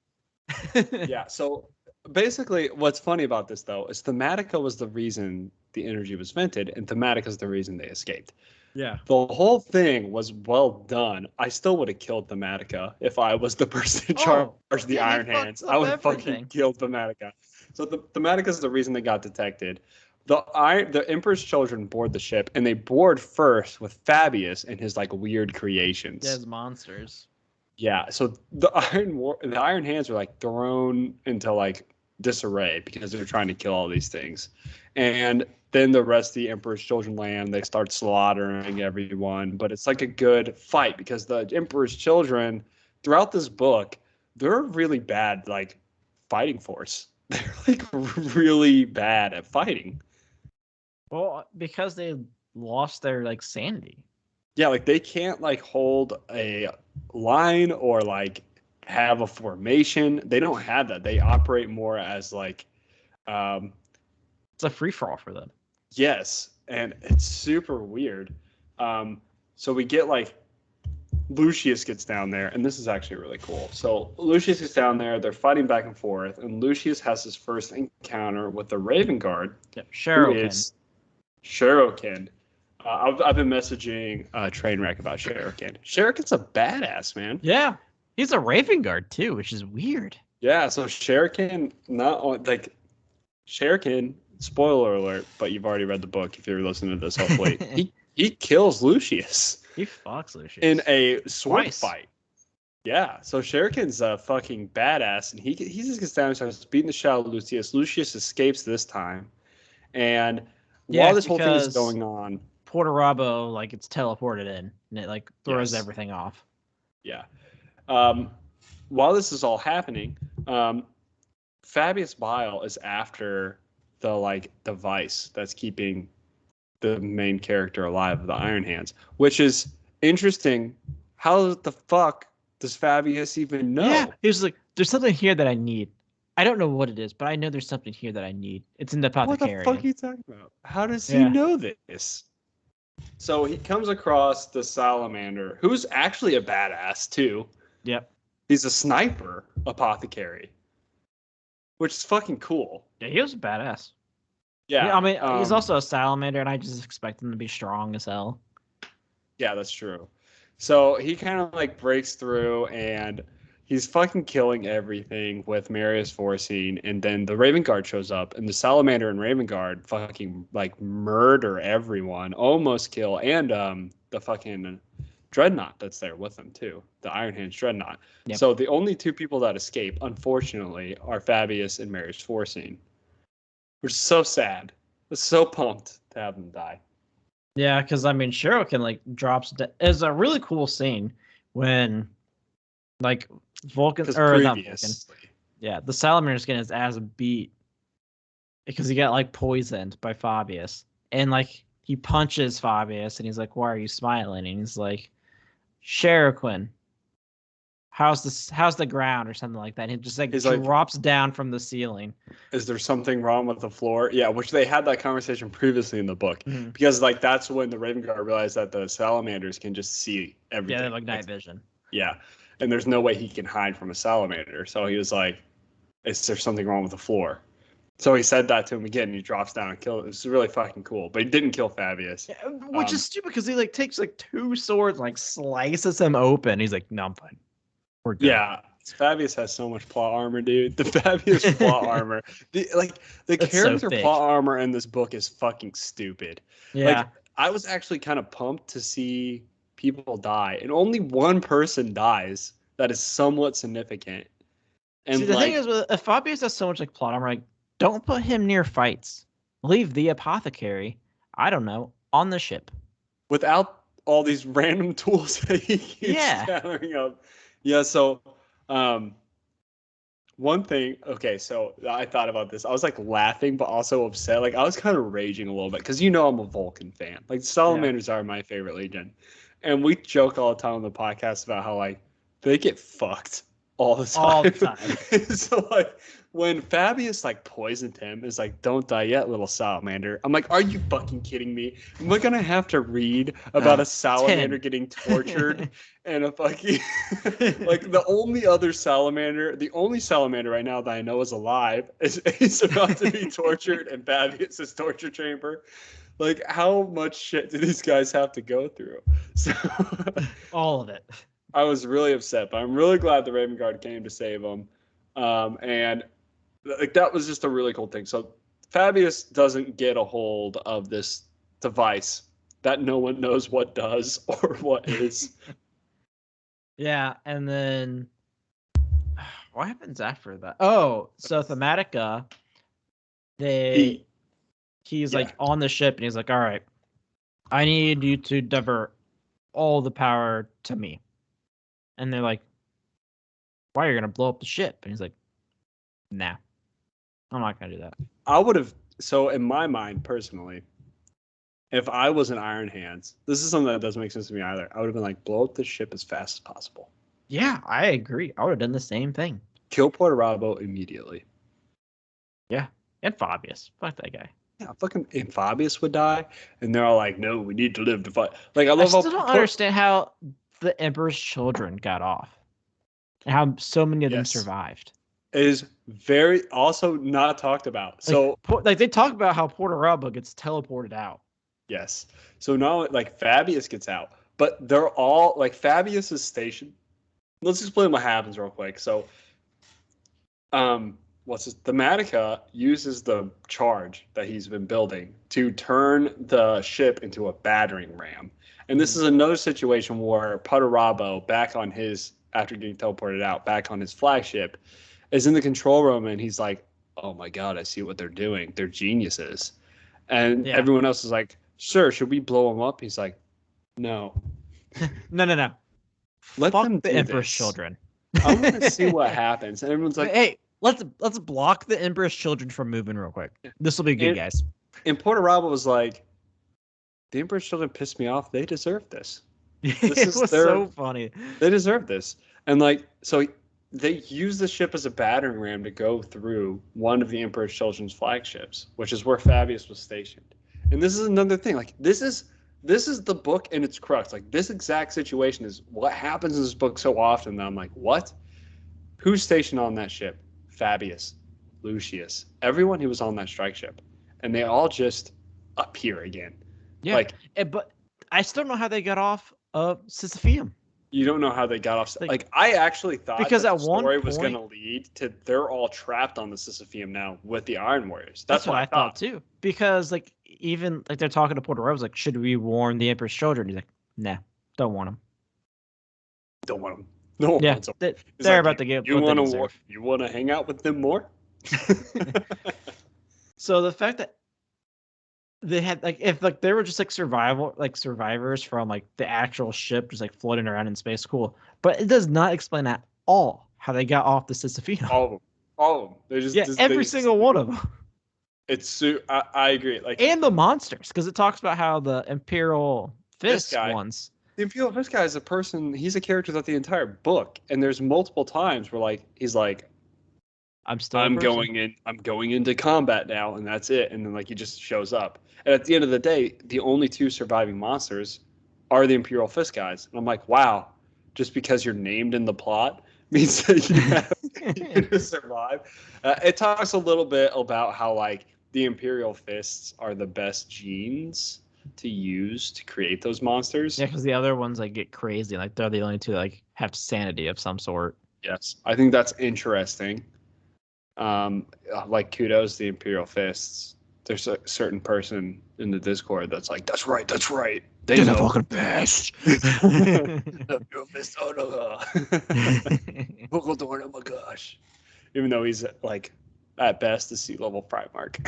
Yeah, so basically what's funny about this, though, is Thematica was the reason the energy was vented, and Thematica is the reason they escaped. Yeah. The whole thing was well done. I still would have killed Thematica if I was the person in charge of the Iron Hands. I would have fucking killed Thematica. So Thematica is the reason they got detected. The Emperor's children board the ship, and they board first with Fabius and his like weird creations. His monsters. Yeah, so the Iron Hands are like thrown into like disarray because they're trying to kill all these things, and then the rest of the Emperor's children land. They start slaughtering everyone, but it's like a good fight because the Emperor's children, throughout this book, they're a really bad like fighting force. They're like really bad at fighting. Well, because they lost their like sanity. Yeah, like they can't like hold a line or like have a formation. They don't have that. They operate more as like um It's a free for all for them. yes, and it's super weird. So we get like Lucius gets down there, and this is actually really cool. So Lucius gets down there, they're fighting back and forth, and Lucius has his first encounter with the Raven Guard, Yep, who is Shuriken. I've been messaging Trainwreck about Shuriken. Shuriken's a badass, man. Yeah, he's a Raven Guard too, which is weird. Yeah, so Shuriken, Shuriken, spoiler alert, but you've already read the book if you're listening to this, hopefully. he kills Lucius. He fucks Lucius in a sword Twice. fight. Yeah, so Shuriken's a fucking badass, and he just gets down and starts beating the shit out of Lucius. Lucius escapes this time, and while this whole thing is going on, Perturabo like it's teleported in, and it like throws everything off. Yeah. While this is all happening, Fabius Bile is after the like device that's keeping the main character alive of the Iron Hands, which is interesting. How the fuck does Fabius even know? Yeah, he was like, "There's something here that I need. I don't know what it is, but I know there's something here that I need. It's in the apothecary." What the fuck are you talking about? How does he know this? So he comes across the salamander, who's actually a badass too. Yep. He's a sniper apothecary, which is fucking cool. Yeah, he was a badass. Yeah, I mean, he's also a salamander, and I just expect him to be strong as hell. Yeah, that's true. So he kind of like breaks through, and he's fucking killing everything with Marius Forcing, and then the Raven Guard shows up, and the Salamander and Raven Guard fucking like murder everyone, almost kill, and the fucking Dreadnought that's there with them too, the Iron Hands Dreadnought. Yep. So the only two people that escape, unfortunately, are Fabius and Marius Forcing, which is so sad. I was so pumped to have them die. Yeah, because I mean, Shuriken like drops. It's a really cool scene when like Vulcan or not Vulcan. Yeah, the Salamander's getting his ass beat because he got like poisoned by Fabius, and like he punches Fabius, and he's like, "Why are you smiling?" And he's like, "Shuriken, how's the ground?" or something like that. And he just like drops down from the ceiling. Is there something wrong with the floor? Yeah, which they had that conversation previously in the book, because like that's when the Raven Guard realized that the salamanders can just see everything. Yeah, they have like night vision. Yeah, and there's no way he can hide from a salamander. So he was like, "Is there something wrong with the floor?" So he said that to him again, and he drops down and kills. It's really fucking cool, but he didn't kill Fabius, which is stupid because he like takes like two swords, like slices him open. He's like, "No, I'm fine. We're good." Yeah, Fabius has so much plot armor, dude. The Fabius plot armor, the character so plot armor in this book is fucking stupid. Yeah, like, I was actually kind of pumped to see people die, and only one person dies that is somewhat significant. And see, the thing is, if Fabius has so much like plot armor, like don't put him near fights. Leave the apothecary, I don't know, on the ship without all these random tools that he keeps gathering up. Yeah, so one thing, okay, so I thought about this. I was like laughing, but also upset. Like I was kind of raging a little bit because I'm a Vulcan fan. Like salamanders are my favorite legion. And we joke all the time on the podcast about how like they get fucked all the time. All the time. So like when Fabius like poisoned him, is like, "Don't die yet, little salamander." I'm like, are you fucking kidding me? Am I gonna have to read about a salamander getting tortured and a fucking like the only salamander right now that I know is alive is about to be tortured in Fabius's torture chamber. Like, how much shit do these guys have to go through? So all of it. I was really upset, but I'm really glad the Raven Guard came to save him. And like that was just a really cool thing. So Fabius doesn't get a hold of this device that no one knows what does or what is. Yeah, and then what happens after that? Oh, so Thematica, he's like on the ship and he's like, all right, I need you to divert all the power to me. And they're like, why are you gonna blow up the ship? And he's like, nah, I'm not gonna do that. I would have. So in my mind, personally, if I was an Iron Hands, this is something that doesn't make sense to me either. I would have been like, blow up the ship as fast as possible. Yeah, I agree. I would have done the same thing. Kill Perturabo immediately. Yeah, and Fabius. Fuck that guy. Yeah, fucking and Fabius would die, and they're all like, "No, we need to live to fight." Like, I I love still don't understand how the Emperor's children got off, and how so many of them survived. It is very also not talked about. Like, so, like they talk about how Perturabo gets teleported out. Yes. So now, like, Fabius gets out, but they're all like Fabius is stationed. Let's explain what happens real quick. So, what's this? Thematica uses the charge that he's been building to turn the ship into a battering ram. And this is another situation where Perturabo, back on his, after getting teleported out, back on his flagship, is in the control room and he's like, oh my God, I see what they're doing. They're geniuses. And everyone else is like, sure, should we blow them up? He's like, no. No. Let Fuck them the do Emperor's this. children. I want to see what happens. And everyone's like, hey, let's block the Emperor's children from moving real quick. This will be good, guys. And Perturabo was like, the Emperor's children pissed me off. They deserve this. This was so funny. They deserve this. And like, so they use the ship as a battering ram to go through one of the Emperor's children's flagships, which is where Fabius was stationed. And this is another thing. Like, this is the book in its crux. Like, this exact situation is what happens in this book so often that I'm like, what? Who's stationed on that ship? Fabius, Lucius, everyone who was on that strike ship. And they all just appear again. Yeah, like, but I still don't know how they got off of Sisypheum. You don't know how they got off. Like I actually thought because that the story was going to lead to they're all trapped on the Sisypheum now with the Iron Warriors. That's what I thought too. Because like even like they're talking to Perturabo, I was like, should we warn the Emperor's children? He's like, nah, don't warn them. Don't want them. No. Yeah, they're like, about to get. You want to hang out with them more? So the fact that they had like if like they were just like survivors from like the actual ship just like floating around in space, cool. But it does not explain at all how they got off the Sisypheum. All of them. They just every single one of them. It's I agree. Like, and the monsters, because it talks about how the Imperial Fist ones. The Imperial Fist guy is a person. He's a character throughout the entire book, and there's multiple times where like he's like, I'm going into combat now, and that's it. And then like he just shows up. And at the end of the day, the only two surviving monsters are the Imperial Fist guys. And I'm like, wow, just because you're named in the plot means that you're going to survive. It talks a little bit about how like the Imperial Fists are the best genes to use to create those monsters. Yeah, because the other ones like get crazy. Like they're the only two that like have sanity of some sort. Yes, I think that's interesting. Like kudos to the Imperial Fists. There's a certain person in the Discord that's like, that's right. They're the fucking best. Imperial Fist, oh no. Oh my gosh. Even though he's like at best a sea level Primarch.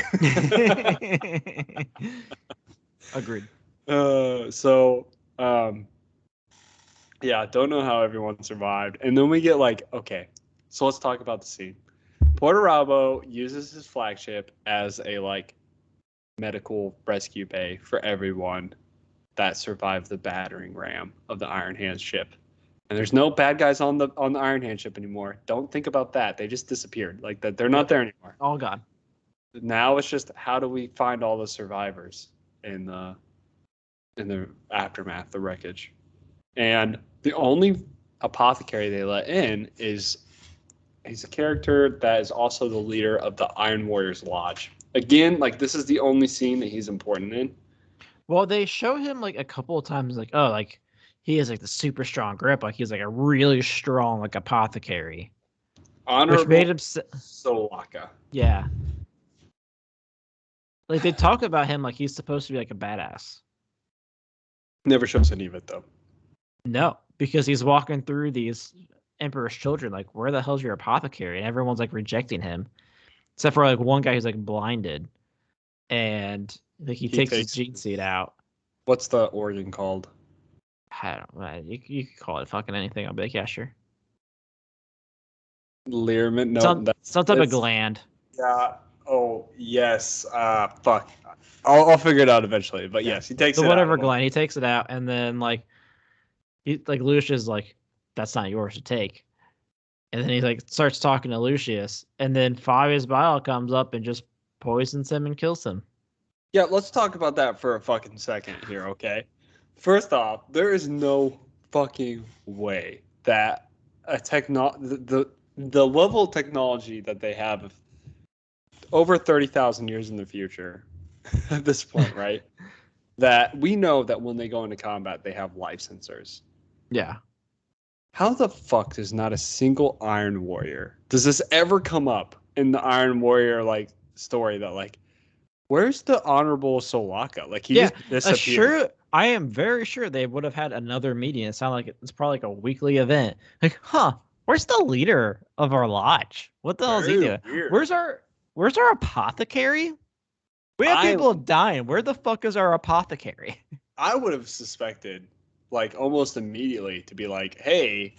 Agreed. Yeah, don't know how everyone survived. And then we get like, okay, so let's talk about the scene. Perturabo uses his flagship as a like medical rescue bay for everyone that survived the battering ram of the Iron Hand ship. And there's no bad guys on the Iron Hand ship anymore. Don't think about that. They just disappeared. Like that, they're not there anymore. All gone. Now it's just how do we find all the survivors in the aftermath, the wreckage. And the only apothecary they let in is he's a character that is also the leader of the Iron Warriors Lodge. Again, like this is the only scene that he's important in. Well, they show him like a couple of times, like, oh, like he has like the super strong grip, like he's like a really strong like apothecary. Honorable which made him Solaka. Yeah. Like they talk about him like he's supposed to be like a badass. Never shows any of it though. No, because he's walking through these Emperor's children. Like, where the hell's your apothecary? And everyone's like rejecting him, except for like one guy who's like blinded, and like he takes his gene seed out. What's the organ called? I don't know. You could call it fucking anything. I'll be like, yeah, sure. Learment? No, some type of gland. Yeah. Oh yes. Fuck. I'll figure it out eventually. But yes, he takes the it whatever out. gland. He takes it out, and then like Lucius like, that's not yours to take. And then he like starts talking to Lucius, and then Fabius Bile comes up and just poisons him and kills him. Yeah, let's talk about that for a fucking second here, okay? First off, there is no fucking way that the level of technology that they have over 30,000 years in the future at this point, right? That we know that when they go into combat, they have life sensors. Yeah. How the fuck does not a single Iron Warrior? Does this ever come up in the Iron Warrior like story that like, where's the Honorable Solaka? Like he just disappeared. Sure, I am very sure they would have had another meeting. It sounded like it's probably like a weekly event. Like, where's the leader of our lodge? What the hell is he doing? Weird. Where's our apothecary? We have people dying. Where the fuck is our apothecary? I would have suspected, like almost immediately, to be like, hey,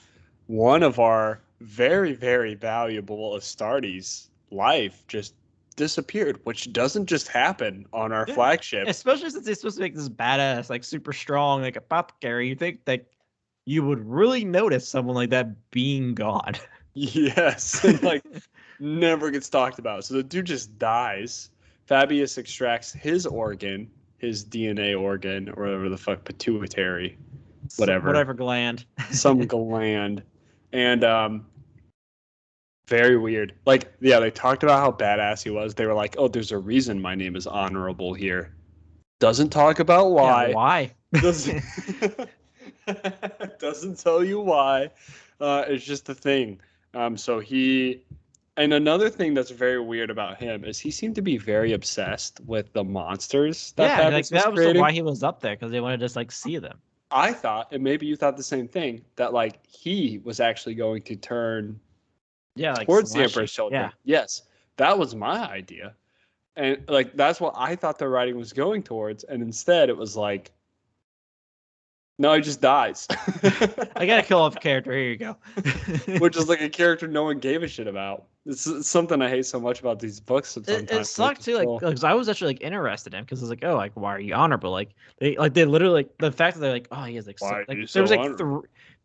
one of our very, very valuable Astartes' life just disappeared, which doesn't just happen on our flagship. Especially since he's supposed to make this badass, like super strong, like apothecary. You think that you would really notice someone like that being gone. Yes, and like never gets talked about. So the dude just dies. Fabius extracts his organ, his DNA organ, or whatever the fuck, pituitary, whatever gland, some gland, and very weird. Like, yeah, they talked about how badass he was. They were like, "Oh, there's a reason my name is honorable here." Doesn't talk about why. Yeah, why? Doesn't doesn't tell you why. It's just a thing. So he. And another thing that's very weird about him is he seemed to be very obsessed with the monsters that Fabius was creating. Why he was up there, because they wanted to just like see them. I thought, and maybe you thought the same thing, that like he was actually going to turn towards the Emperor's children. Yeah. Yes, that was my idea. And like that's what I thought the writing was going towards, and instead it was like, no, he just dies. I gotta kill off a character. Here you go. Which is like a character no one gave a shit about. It's something I hate so much about these books. Sometimes it sucked too, like because I was actually like interested in, because it's like, oh, like why are you honorable? Like they literally, like the fact that they're like, oh, he has like, there was like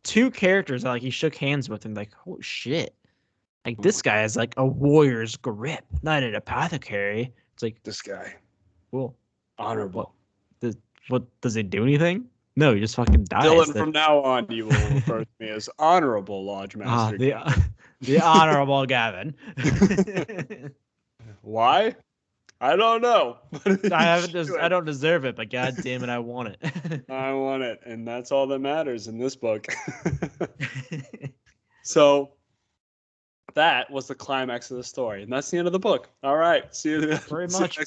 two characters that like he shook hands with, and like, holy shit, like this guy is like a warrior's grip, not an apothecary. It's like, this guy, cool, honorable. What does he do anything? No, he just fucking dies. Dylan, from now on, you will refer to me as Honorable Lodge Master. The Honorable Gavin. Why? I don't know. I don't deserve it, but god damn it, I want it. I want it, and that's all that matters in this book. So that was the climax of the story, and that's the end of the book. All right, see you. Very much.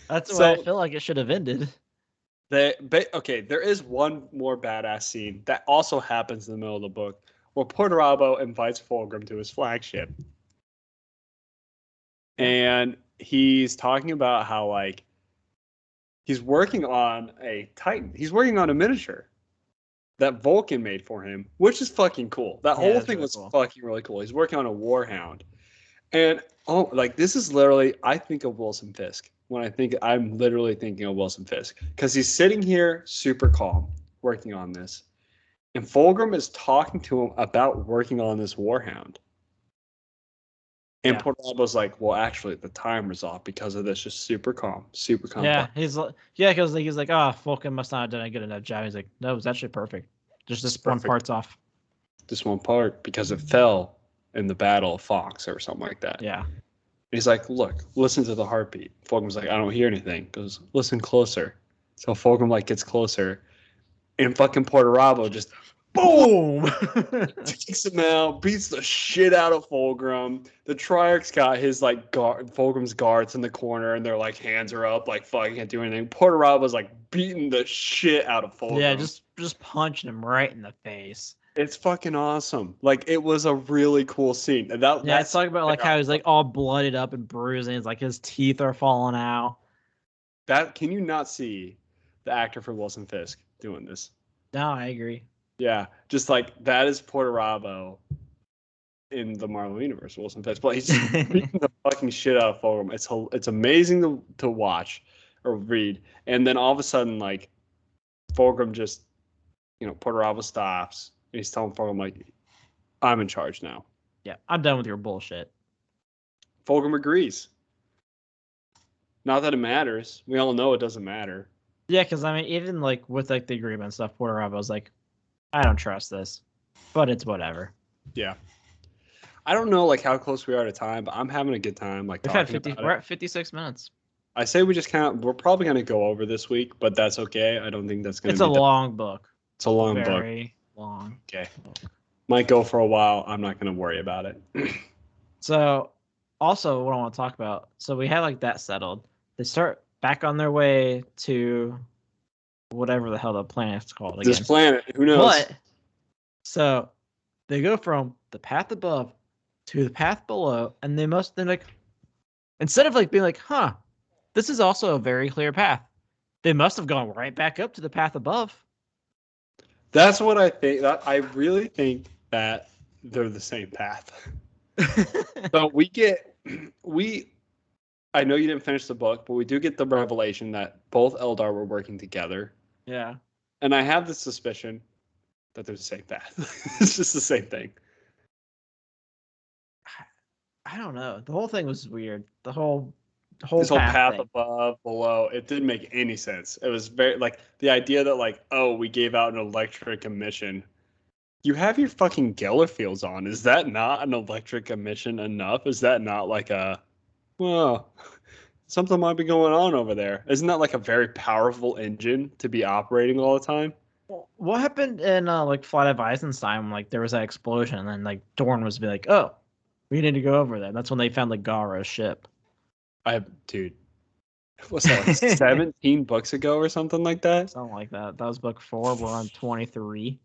That's why I feel like it should have ended. Okay, there is one more badass scene that also happens in the middle of the book, where Perturabo invites Fulgrim to his flagship. And he's talking about how, like, he's working on a Titan. He's working on a miniature that Vulcan made for him, which is fucking cool. That whole thing was fucking really cool. He's working on a Warhound. And, this is literally, I think of Wilson Fisk. I'm literally thinking of Wilson Fisk, because he's sitting here super calm working on this, and Fulgrim is talking to him about working on this Warhound. And Perturabo's like, well, actually, the timer's off because of this. Just super calm. Yeah, because he's like, Fulgrim must not have done a good enough job. He's like, no, it was actually perfect. Just this one part's off. This one part, because it fell in the Battle of Fox or something like that. Yeah. He's like, look, listen to the heartbeat. Fulgrim's like, I don't hear anything. He goes, listen closer. So Fulgrim gets closer, and fucking Perturabo just boom takes him out, beats the shit out of Fulgrim. The Triarch's got his Fulgrim's guards in the corner, and their hands are up, fucking can't do anything. Perturabo's beating the shit out of Fulgrim. Yeah, just just punching him right in the face. It's fucking awesome. Like, it was a really cool scene. That's talking about like how he's like all blooded up and bruised, and it's like his teeth are falling out. That can you not see the actor for Wilson Fisk doing this? No, I agree. Yeah, just like that is Perturabo in the Marvel universe. Wilson Fisk, but he's just beating the fucking shit out of Fulgrim. It's amazing to watch or read, and then all of a sudden, like Fulgrim just, Perturabo stops. And he's telling Fulgrim like, "I'm in charge now." Yeah, I'm done with your bullshit. Fulgrim agrees. Not that it matters. We all know it doesn't matter. Yeah, because I mean, even like with like the agreement and stuff, Perturabo's like, I don't trust this, but it's whatever. Yeah. I don't know like how close we are to time, but I'm having a good time. Like we're at 56 minutes. I say we just we're probably gonna go over this week, but that's okay. I don't think that's gonna. It's a long book. It's a long book. Very long. Okay. Might go for a while. I'm not gonna worry about it. So, also what I want to talk about. So we have like that settled. They start back on their way to whatever the hell the planet's called again. This planet, who knows? But so they go from the path above to the path below, and then like, instead of like being like, huh, this is also a very clear path, they must have gone right back up to the path above. That's what I think. I really think that they're the same path. So I know you didn't finish the book, but we do get the revelation that both Eldar were working together. Yeah. And I have the suspicion that they're the same path. It's just the same thing. I don't know. The whole thing was weird. The whole path thing. Above, below, it didn't make any sense. It was very like the idea that like, oh, we gave out an electric emission. You have your fucking Geller fields on. Is that not an electric emission enough? Is that not like something might be going on over there? Isn't that like a very powerful engine to be operating all the time? What happened in like Flight of Eisenstein when like there was that explosion and then like Dorn was be like, oh, we need to go over there. That's when they found like Gara's ship. Dude, what's that, like 17 books ago or something like that? Something like that. That was book 4. We're on 23.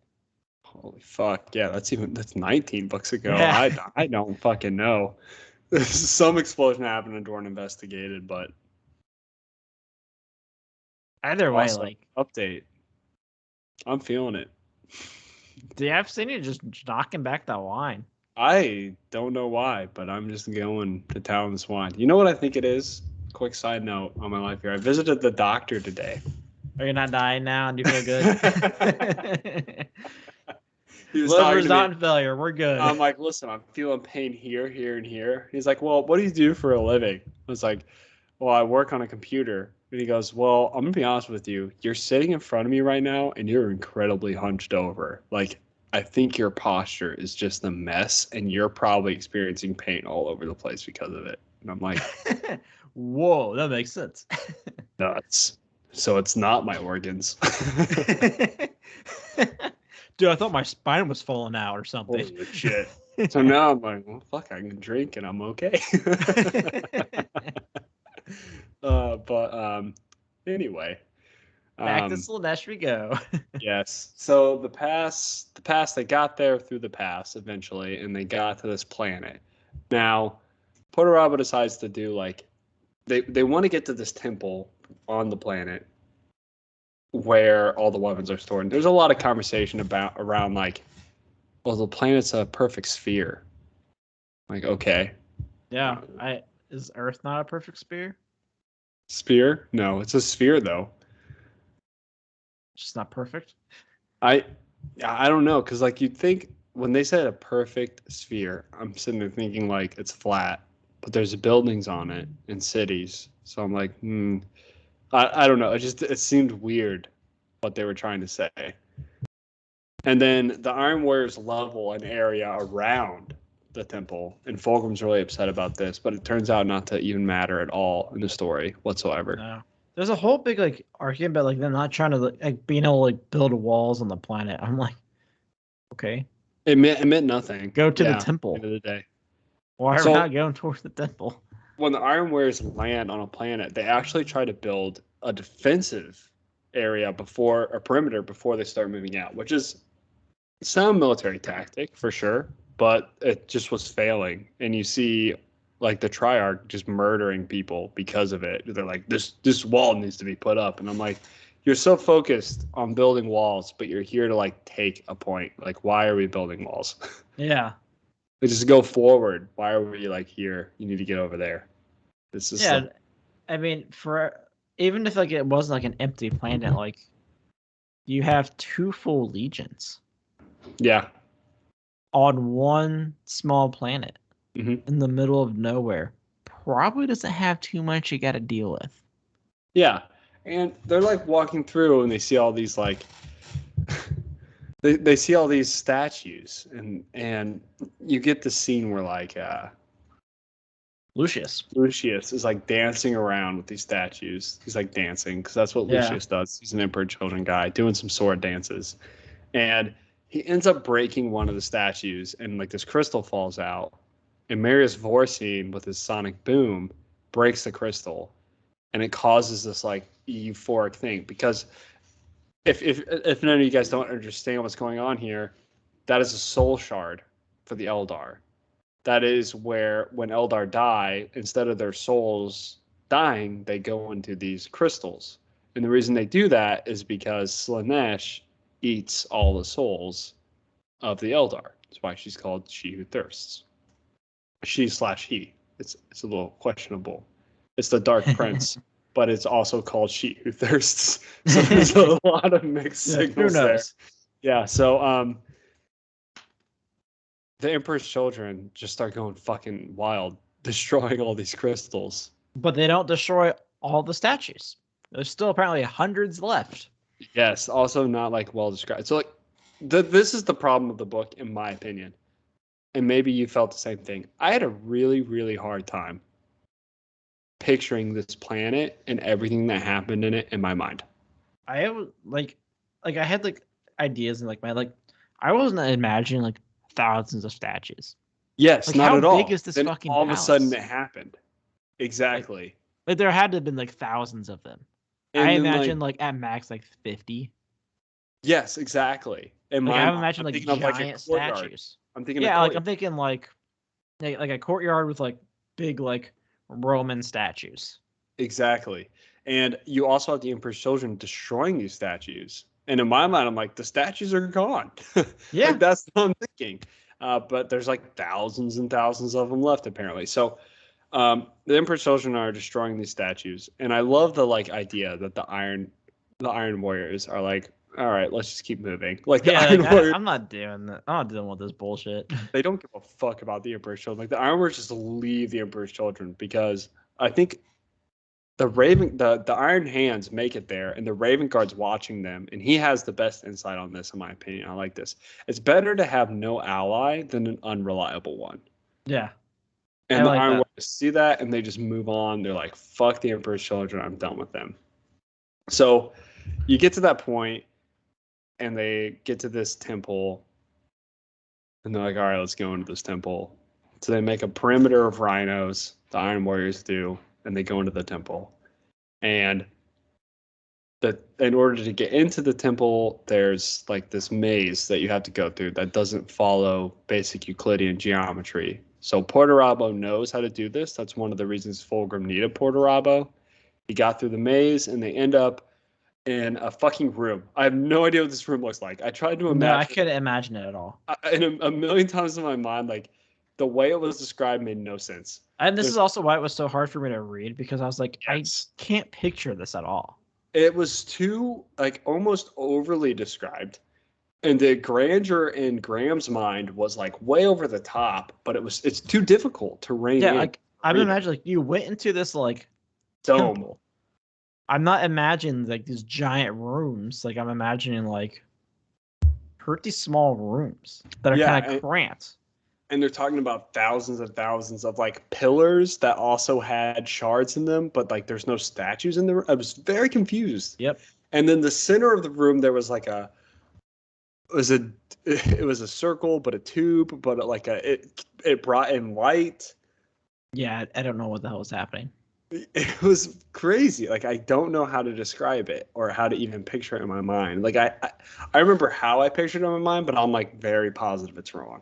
Holy fuck. Yeah, that's 19 books ago. Yeah. I don't fucking know. Some explosion happened and Dorn investigated, but either way, like update. I'm feeling it. Yeah, I've seen you just knocking back that wine. I don't know why, but I'm just going to town this wine. You know what I think it is? Quick side note on my life here. I visited the doctor today. Are you not dying now? Do you feel good? Liver's not in failure. We're good. I'm like, listen, I'm feeling pain here, here, and here. He's like, well, what do you do for a living? I was like, well, I work on a computer. And he goes, well, I'm going to be honest with you. You're sitting in front of me right now, and you're incredibly hunched over. Like, I think your posture is just a mess, and you're probably experiencing pain all over the place because of it. And I'm like, whoa, that makes sense. Nuts. So it's not my organs. Dude, I thought my spine was falling out or something. Holy shit. So now I'm like, well, fuck, I can drink and I'm okay. But anyway. Back to Slaanesh we go. Yes. So the pass, they got there through the pass eventually, and they got to this planet. Now, Perturabo decides to do like, they want to get to this temple on the planet where all the weapons are stored. And there's a lot of conversation around like, well, the planet's a perfect sphere. Like, okay. Yeah. Is Earth not a perfect sphere? Sphere? No, it's a sphere though. Just not perfect. I don't know, because like you'd think when they said a perfect sphere, I'm sitting there thinking like it's flat, but there's buildings on it in cities. So I'm like, I don't know. It seemed weird what they were trying to say. And then the Iron Warriors level an area around the temple, and Fulgrim's really upset about this, but it turns out not to even matter at all in the story whatsoever. No. There's a whole big like argument about like them not trying to like being able to like build walls on the planet. I'm like, okay. It meant nothing. Go to the temple. At the end of the day. Why are we not going towards the temple? When the Iron Warriors land on a planet, they actually try to build a defensive area before a perimeter before they start moving out, which is some military tactic for sure, but it just was failing. And you see like the Triarch just murdering people because of it. They're like, this wall needs to be put up. And I'm like, you're so focused on building walls, but you're here to like take a point. Like, why are we building walls? Yeah. Like, just go forward. Why are we like here? You need to get over there. This is Yeah. I mean, for even if like it wasn't like an empty planet, like you have 2 full legions. Yeah. On one small planet Mm-hmm. in the middle of nowhere. Probably doesn't have too much you got to deal with. Yeah. And they're like walking through and they see all these like they see all these statues and you get the scene where like Lucius is like dancing around with these statues. He's like dancing because that's what Lucius does. He's an Emperor Children guy doing some sword dances. And he ends up breaking one of the statues and like this crystal falls out. And Marius Vorstein with his sonic boom breaks the crystal. And it causes this like euphoric thing because if none of you guys don't understand what's going on here, that is a soul shard for the Eldar. That is where when Eldar die, instead of their souls dying, they go into these crystals. And the reason they do that is because Slaanesh eats all the souls of the Eldar. That's why she's called She Who Thirsts. She/he. It's a little questionable. It's the Dark Prince, but it's also called She Who Thirsts. So there's a lot of mixed signals there. Yeah, so the Emperor's children just start going fucking wild, destroying all these crystals. But they don't destroy all the statues. There's still apparently hundreds left. Yes, also not like well described. So like this is the problem of the book, in my opinion. And maybe you felt the same thing. I had a really, really hard time picturing this planet and everything that happened in it in my mind. I have like I had like ideas and like I wasn't imagining like thousands of statues. Yes, like, not how at all. big is this then fucking all palace? of a sudden it happened. Exactly. Like there had to have been like thousands of them. And I imagine like at max like 50. Yes, exactly. And like, I imagine like giant statues. I'm thinking I'm thinking like a courtyard with like big like Roman statues. Exactly. And you also have the Emperor's children destroying these statues. And in my mind, I'm like, the statues are gone. Yeah. Like, that's what I'm thinking. But there's like thousands and thousands of them left, apparently. So the Emperor's children are destroying these statues. And I love the like idea that the Iron Warriors are like, all right, let's just keep moving. Like the Iron Warriors, I'm not doing that. I'm not dealing with this bullshit. They don't give a fuck about the Emperor's children. Like the Iron Warriors just leave the Emperor's children because I think the Iron Hands make it there, and the Raven Guard's watching them, and he has the best insight on this, in my opinion. I like this. It's better to have no ally than an unreliable one. Yeah. And the Iron Warriors see that, and they just move on. They're like, fuck the Emperor's children. I'm done with them. So you get to that point, and they get to this temple, and they're like, all right, let's go into this temple. So they make a perimeter of rhinos, the Iron Warriors do, and they go into the temple. And in order to get into the temple, there's like this maze that you have to go through that doesn't follow basic Euclidean geometry. So Perturabo knows how to do this. That's one of the reasons Fulgrim needed Perturabo. He got through the maze, and they end up in a fucking room. I have no idea what this room looks like. I tried to imagine. No, I couldn't imagine it at all. And a million times in my mind, like the way it was described made no sense. And this is also why it was so hard for me to read, because I was like, yes. I can't picture this at all. It was too like almost overly described. And the grandeur in Graham's mind was like way over the top, but it's too difficult to rein in. Yeah, like I'm imagining like you went into this like dome. Temple. I'm not imagining like these giant rooms. Like I'm imagining like pretty small rooms that are kind of cramped. And they're talking about thousands and thousands of like pillars that also had shards in them, but like there's no statues in there. I was very confused. Yep. And then the center of the room, there was like it was a circle, but a tube, but like it brought in light. Yeah, I don't know what the hell was happening. it was crazy. Like, I don't know how to describe it or how to even picture it in my mind. Like, I remember how I pictured it in my mind, but I'm like very positive it's wrong.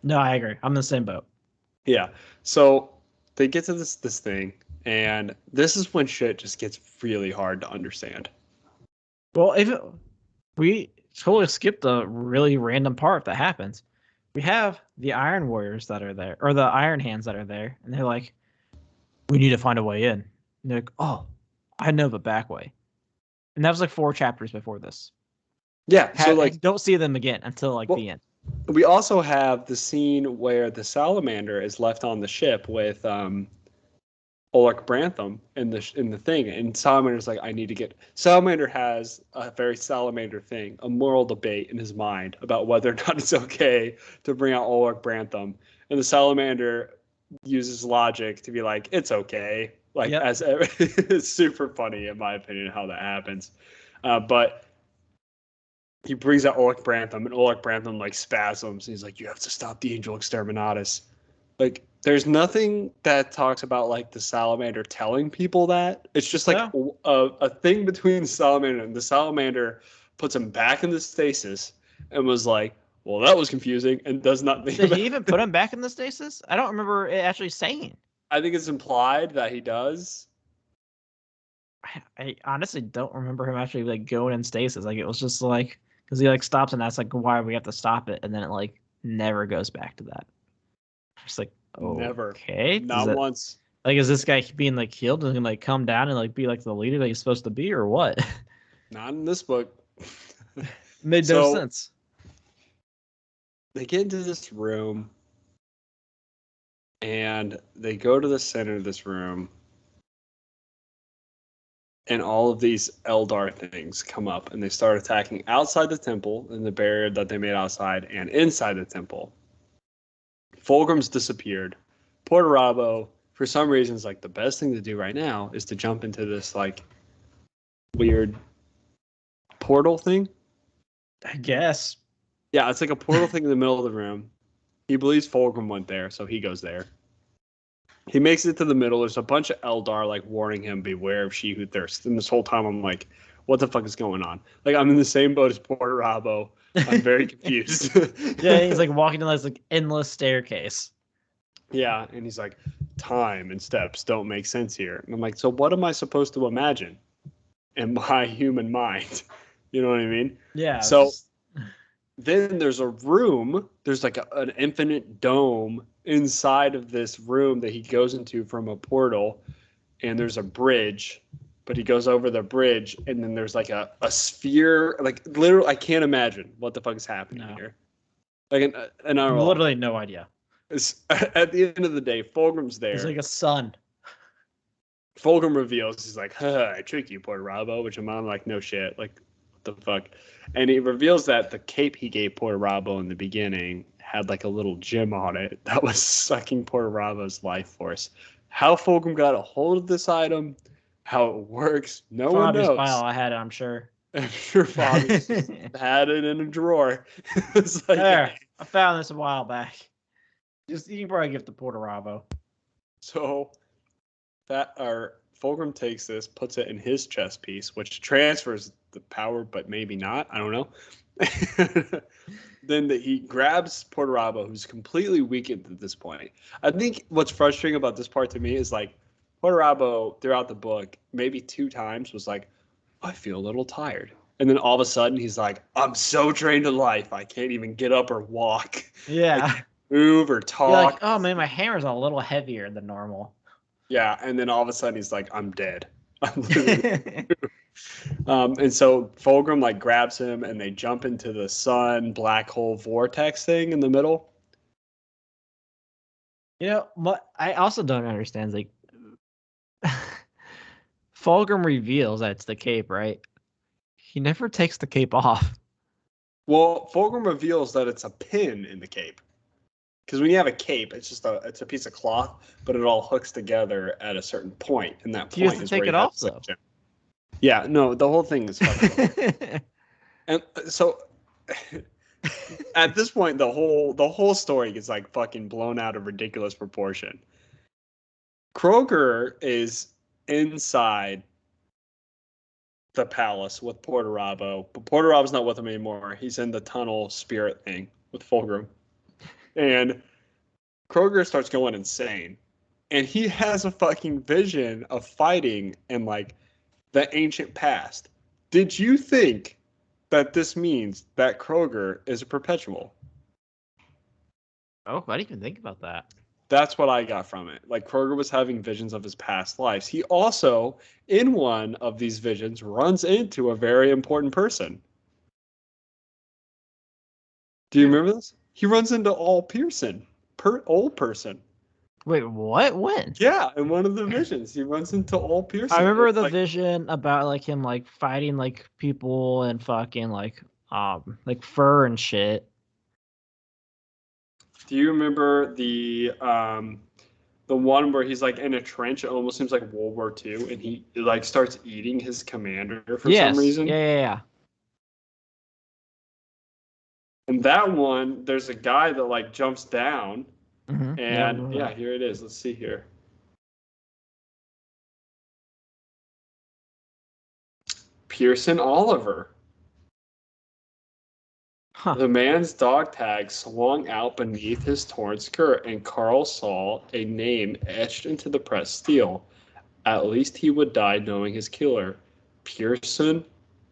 No, I agree. I'm in the same boat. Yeah. So they get to this thing, and this is when shit just gets really hard to understand. Well, we totally skipped a really random part that happens. We have the Iron Warriors that are there, or the Iron Hands that are there, and they're like, "We need to find a way in." And they're like, "Oh, I know the back way." And that was like 4 chapters before this. Yeah. So like, don't see them again until like the end. We also have the scene where the salamander is left on the ship with Ulrich Brantham in the thing, and Salamander's like, I need to get. Salamander has a very salamander thing, a moral debate in his mind about whether or not it's okay to bring out Ulrich Brantham, and the salamander uses logic to be like, it's okay. Like, Yep. it's super funny in my opinion how that happens, but he brings out Ulrich Brantham, and Ulrich Brantham like spasms. He's like, "You have to stop the Angel Exterminatus." Like, there's nothing that talks about like the salamander telling people that. It's just like a thing between the salamander, and the salamander puts him back in the stasis and was like, "Well, that was confusing," and does not think. Did he even put him back in the stasis? I don't remember it actually saying. I think it's implied that he does. I honestly don't remember him actually like going in stasis. Like, it was just like, because he like stops and asks like, why we have to stop it, and then it like never goes back to that. It's like, Never. Okay, Not once. Like, is this guy being like healed and like come down and like be like the leader that he's supposed to be, or what? Not in this book. Made no sense. They get into this room, and they go to the center of this room, and all of these Eldar things come up, and they start attacking outside the temple in the barrier that they made outside and inside the temple. Fulgrim's disappeared. Perturabo, for some reason, is like, the best thing to do right now is to jump into this like weird portal thing. I guess. Yeah, it's like a portal thing in the middle of the room. He believes Fulgrim went there, so he goes there. He makes it to the middle. There's a bunch of Eldar like warning him, beware of she who thirsts. And this whole time I'm like, what the fuck is going on? Like, I'm in the same boat as Perturabo. I'm very confused. Yeah, he's like walking down this like endless staircase. Yeah, and he's like, time and steps don't make sense here. And I'm like, so what am I supposed to imagine in my human mind? You know what I mean? Yeah. So then there's a room. There's like an infinite dome inside of this room that he goes into from a portal, and there's a bridge, but he goes over the bridge, and then there's like a sphere. Like, literally, I can't imagine what the fuck is happening here. Like, and I literally no idea. At the end of the day, Fulgrim's there. He's like a sun. Fulgrim reveals, he's like, I tricked you, Perturabo, which I'm like, no shit. Like, what the fuck? And he reveals that the cape he gave Perturabo in the beginning had like a little gem on it that was sucking Perturabo's life force. How Fulgrim got a hold of this item, how it works, no one knows. File I had it, I'm sure. I'm sure Fabius had it in a drawer. It's like, there, I found this a while back. You can probably give it to Perturabo. So Fulgrim takes this, puts it in his chest piece, which transfers the power, but maybe not. I don't know. Then he grabs Perturabo, who's completely weakened at this point. I think what's frustrating about this part to me is like Perturabo throughout the book, maybe 2 times, was like, I feel a little tired. And then all of a sudden he's like, I'm so drained to life, I can't even get up or walk. Yeah. Move or talk. You're like, oh man, my hammer's a little heavier than normal. Yeah, and then all of a sudden he's like, I'm dead. And so Fulgrim like grabs him, and they jump into the sun black hole vortex thing in the middle. You know, what I also don't understand is like Fulgrim reveals that it's the cape, right? He never takes the cape off. Well, Fulgrim reveals that it's a pin in the cape. Because when you have a cape, it's just it's a piece of cloth, but it all hooks together at a certain point, and that point is where you have to take it off, though. Yeah, no, the whole thing is fucking And so at this point, the whole story gets like fucking blown out of ridiculous proportion. Kroger is inside the palace with Perturabo, but Perturabo's not with him anymore. He's in the tunnel spirit thing with Fulgrim, and Kroger starts going insane, and he has a fucking vision of fighting in like the ancient past. Did you think that this means that Kroger is a perpetual? Oh, I didn't even think about that. That's what I got from it. Like Kroger was having visions of his past lives. He also, in one of these visions, runs into a very important person. Do you remember this? He runs into Old Pearson, old person. Wait, what? When? Yeah, in one of the visions, he runs into Old Pearson. I remember the like, vision about like him like fighting like people and fucking like fur and shit. Do you remember the one where he's like in a trench? It almost seems like World War II, and he like starts eating his commander for some reason. Yeah. And that one, there's a guy that like jumps down, Mm-hmm. and yeah, here it is. Let's see here. Pearson Oliver. Huh. The man's dog tag swung out beneath his torn skirt, and Carl saw a name etched into the pressed steel. At least he would die knowing his killer, Pearson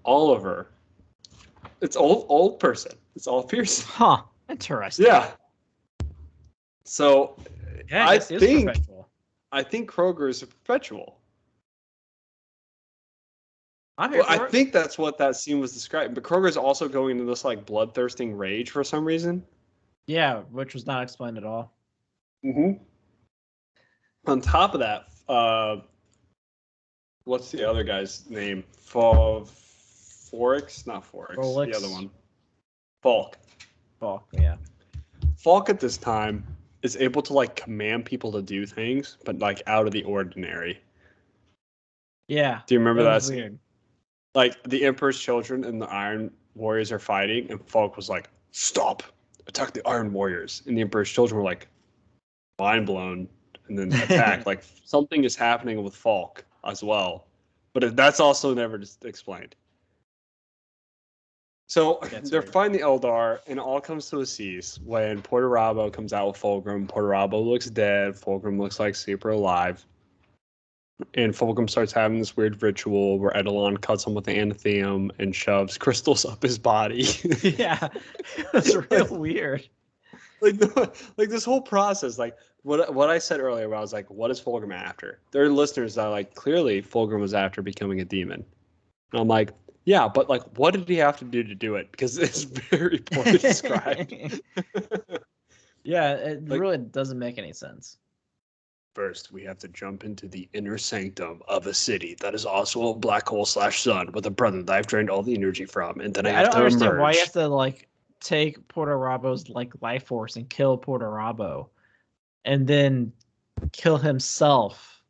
Oliver. It's old person. It's all Pearson. Huh. Interesting. Yeah. So Yeah, I this is think perpetual. I think Kroger is a perpetual. I'm here Well, I for it. think that's what that scene was describing. But Kroger's also going into this like bloodthirsting rage for some reason. Yeah, which was not explained at all. Mm-hmm. On top of that, what's the other guy's name? Forex? Not Forex. Folix. The other one. Falk. Falk, yeah. Falk at this time is able to like command people to do things, but like out of the ordinary. Yeah. Do you remember that? Weird. Like the Emperor's children and the Iron Warriors are fighting, and Falk was like, "Stop! Attack the Iron Warriors!" And the Emperor's children were like, mind blown, and then attack. Like something is happening with Falk as well, but that's also never just explained. So they're fighting the Eldar, and it all comes to a cease when Perturabo comes out with Fulgrim. Perturabo looks dead. Fulgrim looks like super alive. And Fulgrim starts having this weird ritual where Eidolon cuts him with the anathema and shoves crystals up his body. Yeah, it's real weird. Like this whole process, like what I said earlier, where I was like, what is Fulgrim after? There are listeners that are like, clearly Fulgrim was after becoming a demon. And I'm like, yeah, but like, what did he have to do it? Because it's very poorly described. Yeah, it really doesn't make any sense. First, we have to jump into the inner sanctum of a city that is also a black hole / sun with a brother that I've drained all the energy from, and then I have to understand emerge. why you have to like take Perturabo's like life force and kill Perturabo, and then kill himself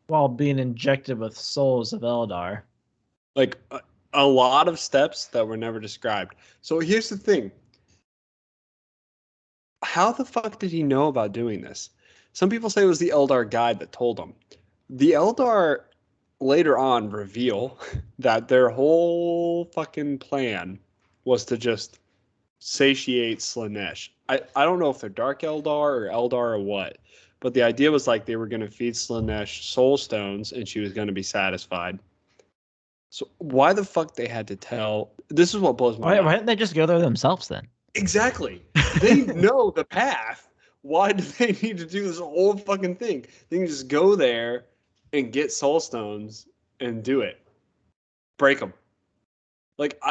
while being injected with souls of Eldar. Like a lot of steps that were never described. So here's the thing. How the fuck did he know about doing this? Some people say it was the Eldar guide that told him. The Eldar later on reveal that their whole fucking plan was to just satiate Slaanesh. I don't know if they're Dark Eldar or what, but the idea was like they were going to feed Slaanesh soul stones and she was going to be satisfied. So why the fuck they had to tell? This is what blows my mind. Why didn't they just go there themselves then? Exactly. They know the path. Why do they need to do this whole fucking thing? They can just go there and get soul stones and do it. Break them. Like,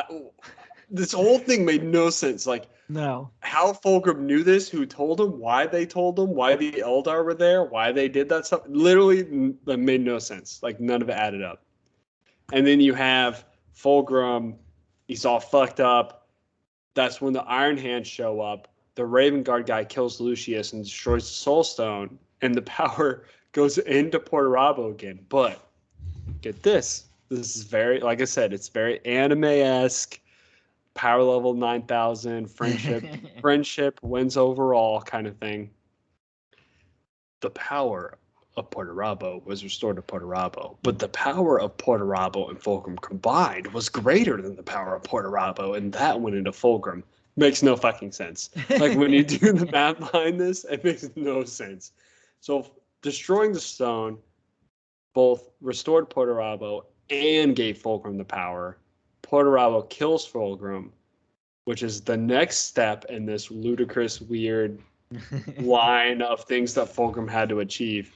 this whole thing made no sense. Like, no. How Fulgrim knew this, who told him, why they told him, why the Eldar were there, why they did that stuff. Literally, that made no sense. Like, none of it added up. And then you have Fulgrim. He's all fucked up. That's when the Iron Hands show up. The Raven Guard guy kills Lucius and destroys the Soul Stone, and the power goes into Perturabo again. But get this. This is very, like I said, it's very anime-esque. Power level 9,000, friendship wins overall kind of thing. The power of Perturabo was restored to Perturabo, but the power of Perturabo and Fulgrim combined was greater than the power of Perturabo, and that went into Fulgrim. Makes no fucking sense. Like, when you do the math behind this, it makes no sense. So destroying the stone both restored Perturabo and gave Fulgrim the power. Perturabo kills Fulgrim, which is the next step in this ludicrous, weird line of things that Fulgrim had to achieve.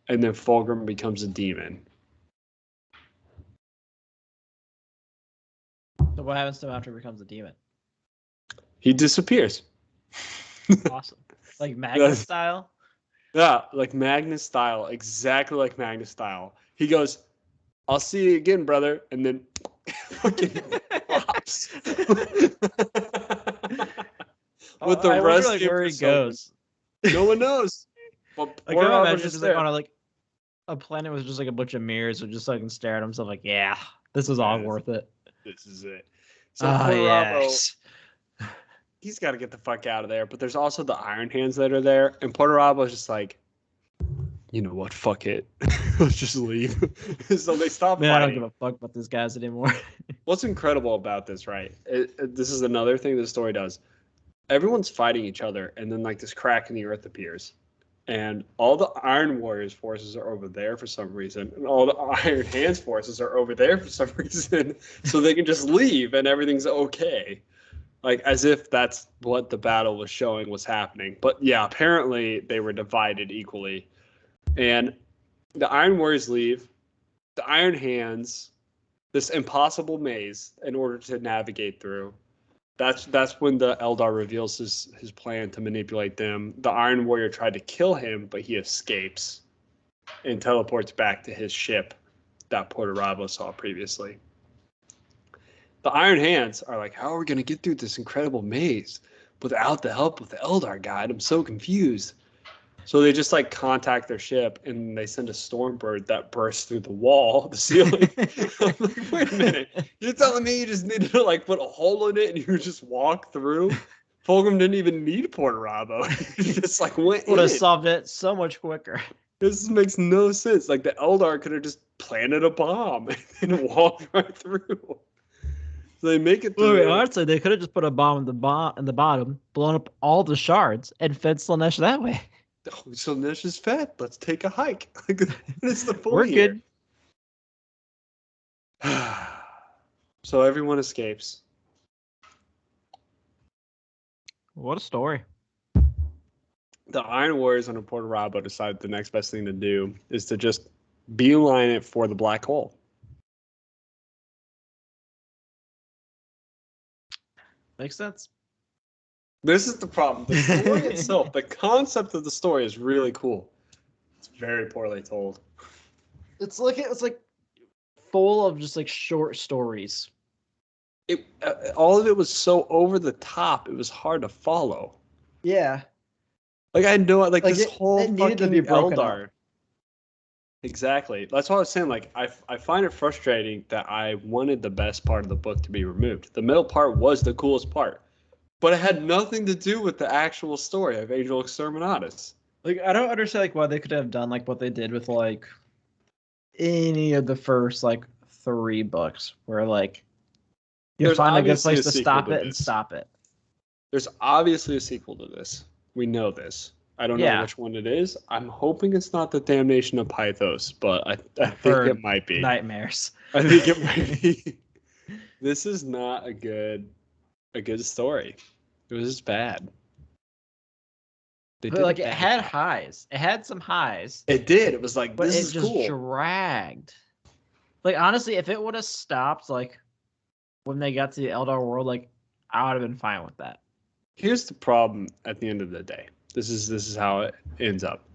And then Fulgrim becomes a demon. So what happens to him after he becomes a demon? He disappears. Awesome. Like Magnus style? Yeah, like Magnus style. Exactly like Magnus style. He goes, I'll see you again, brother. And then fucking pops. With the rest like where he goes. No one knows. But like, I imagine just like on a planet with just like a bunch of mirrors, or just so I can stare at himself like, yeah, this is all worth it. This is it. So Perturabo, yes. He's got to get the fuck out of there. But there's also the Iron Hands that are there, and Perturabo is just like, you know what? Fuck it. Let's just leave. So they stop fighting. I don't give a fuck about these guys anymore. What's incredible about this, right? This is another thing the story does. Everyone's fighting each other, and then like this crack in the earth appears. And all the Iron Warriors forces are over there for some reason, and all the Iron Hands forces are over there for some reason, so they can just leave and everything's okay. Like, as if that's what the battle was showing was happening. But yeah, apparently they were divided equally. And the Iron Warriors leave. The Iron Hands, this impossible maze in order to navigate through. That's when the Eldar reveals his plan to manipulate them. The Iron Warrior tried to kill him, but he escapes and teleports back to his ship that Perturabo saw previously. The Iron Hands are like, how are we going to get through this incredible maze without the help of the Eldar guide? I'm so confused. So they just like contact their ship and they send a stormbird that bursts through the wall, the ceiling. I'm like, wait a minute. You're telling me you just needed to like put a hole in it and you just walk through? Fulgrim didn't even need Perturabo. He just like went would have solved it so much quicker. This makes no sense. Like the Eldar could have just planted a bomb and walked right through. So they make it through. Well, honestly, they could have just put a bomb in the bottom, blown up all the shards, and fed Slaanesh that way. Oh, Slaanesh is fed. Let's take a hike. Like, that's the point. We're here. Good. So everyone escapes. What a story. The Iron Warriors under Perturabo decide the next best thing to do is to just beeline it for the black hole. Makes sense. This is the problem. The story itself, the concept of the story is really cool. It's very poorly told. It's like full of just like short stories. All of it was so over the top. It was hard to follow. Yeah. Like I know, like this whole it needed fucking to be broken Eldar. up. Exactly. That's what I was saying. Like I find it frustrating that I wanted the best part of the book to be removed. The middle part was the coolest part, but it had nothing to do with the actual story of Angel Exterminatus. Like I don't understand like why they could have done like what they did with like any of the first like 3 books, where like you find a good place to stop it and stop it. There's obviously a sequel to this. We know this. I don't know which one it is. I'm hoping it's not the Damnation of Pythos, but I think it might be. Nightmares. I think it might be. This is not a good story. It was just bad. But like it had highs. It had some highs. It did. It was like, but this it is just cool. Dragged. Like honestly, if it would have stopped like when they got to the Eldar world, like I would have been fine with that. Here's the problem at the end of the day. This is how it ends up.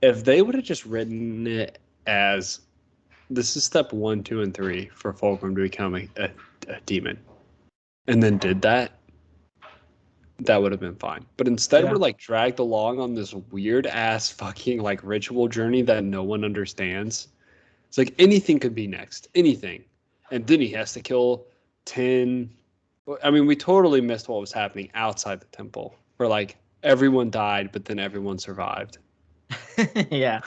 If they would have just written it as this is step 1, 2, and 3 for Fulgrim to become a demon, and then did that, that would have been fine. But instead, we're like dragged along on this weird ass fucking like ritual journey that no one understands. It's like anything could be next, anything, and then he has to kill 10. I mean, we totally missed what was happening outside the temple, where like everyone died, but then everyone survived. Yeah.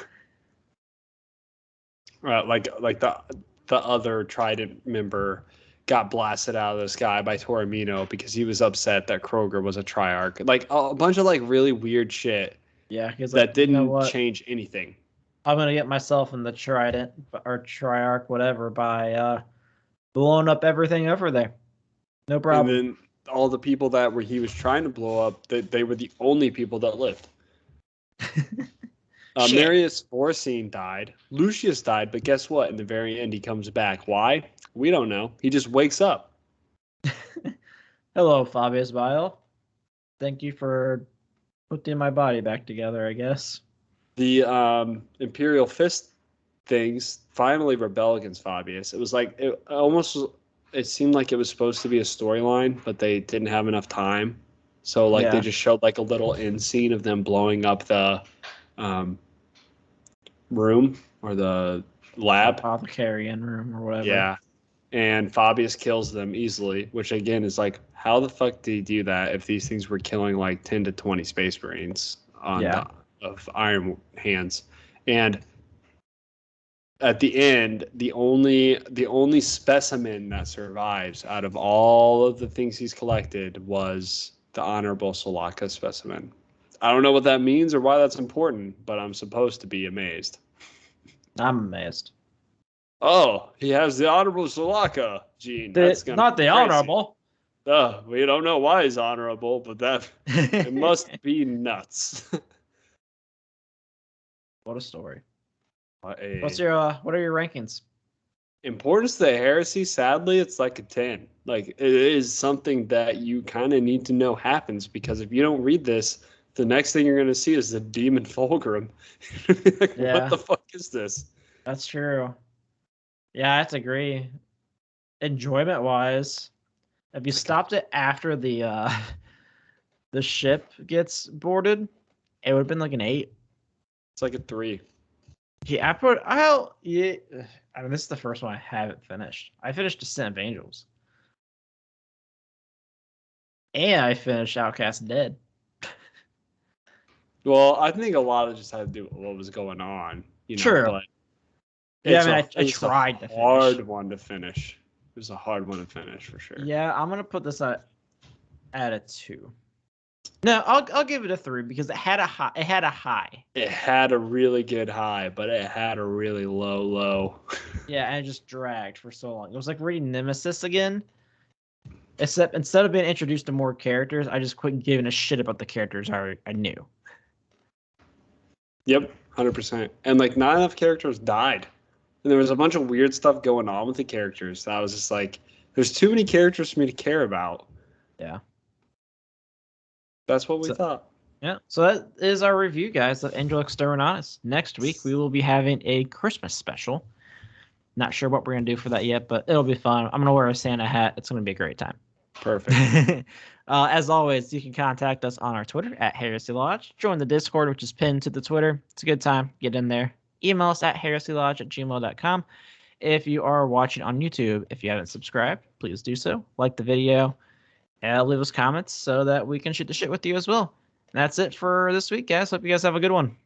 like the other Trident member got blasted out of the sky by Tormino because he was upset that Kroger was a Triarch. Like a bunch of like really weird shit. Yeah, he's that like, didn't you know what? change anything. I'm gonna get myself in the Trident or Triarch, whatever, by blowing up everything over there. No problem. And then all the people that he was trying to blow up, they were the only people that lived. Marius Forsine died. Lucius died, but guess what? In the very end, he comes back. Why? We don't know. He just wakes up. Hello, Fabius Bile. Thank you for putting my body back together, I guess. The Imperial Fist things finally rebel against Fabius. It was like it seemed like it was supposed to be a storyline, but they didn't have enough time. So like they just showed like a little end scene of them blowing up the room or the lab, apothecarian room or whatever. Yeah, and Fabius kills them easily, which again is like, how the fuck did he do that if these things were killing like 10 to 20 Space Marines of Iron Hands? And at the end, the only specimen that survives out of all of the things he's collected was the Honorable Solaka specimen. I don't know what that means or why that's important, but I'm supposed to be amazed. I'm amazed. Oh, he has the Honorable Solaka gene. That's not the honorable. We don't know why he's honorable, but that it must be nuts. What a story. What are your rankings? Importance to the heresy, sadly, it's like a 10. Like, it is something that you kind of need to know happens, because if you don't read this, the next thing you're going to see is the demon Fulgrim. Like, what the fuck is this? That's true. Yeah, I have to agree. Enjoyment wise, if you stopped it after the ship gets boarded, it would have been like an 8. It's like a 3. Yeah, I mean, this is the first one I haven't finished. I finished Descent of Angels. And I finished Outcast Dead. Well, I think a lot of it just had to do with what was going on. True. But yeah, I mean, I tried to finish. Hard one to finish. It was a hard one to finish for sure. Yeah, I'm gonna put this at a 2. No, I'll give it a 3 because it had a high. It had a high. It had a really good high, but it had a really low. Yeah, and it just dragged for so long. It was like reading Nemesis again. Except instead of being introduced to more characters, I just quit giving a shit about the characters I knew. Yep, 100%. And like not enough characters died. And there was a bunch of weird stuff going on with the characters. That was just like, there's too many characters for me to care about. Yeah. That's what we thought. Yeah. So that is our review, guys, of Angel Exterminatus. Next week, we will be having a Christmas special. Not sure what we're going to do for that yet, but it'll be fun. I'm going to wear a Santa hat. It's going to be a great time. Perfect. As always, you can contact us on our Twitter at Heresy Lodge. Join the Discord, which is pinned to the Twitter. It's a good time. Get in there. Email us at heresylodge@gmail.com. If you are watching on YouTube, if you haven't subscribed, please do so. Like the video. Leave us comments so that we can shoot the shit with you as well. And that's it for this week, guys. Hope you guys have a good one.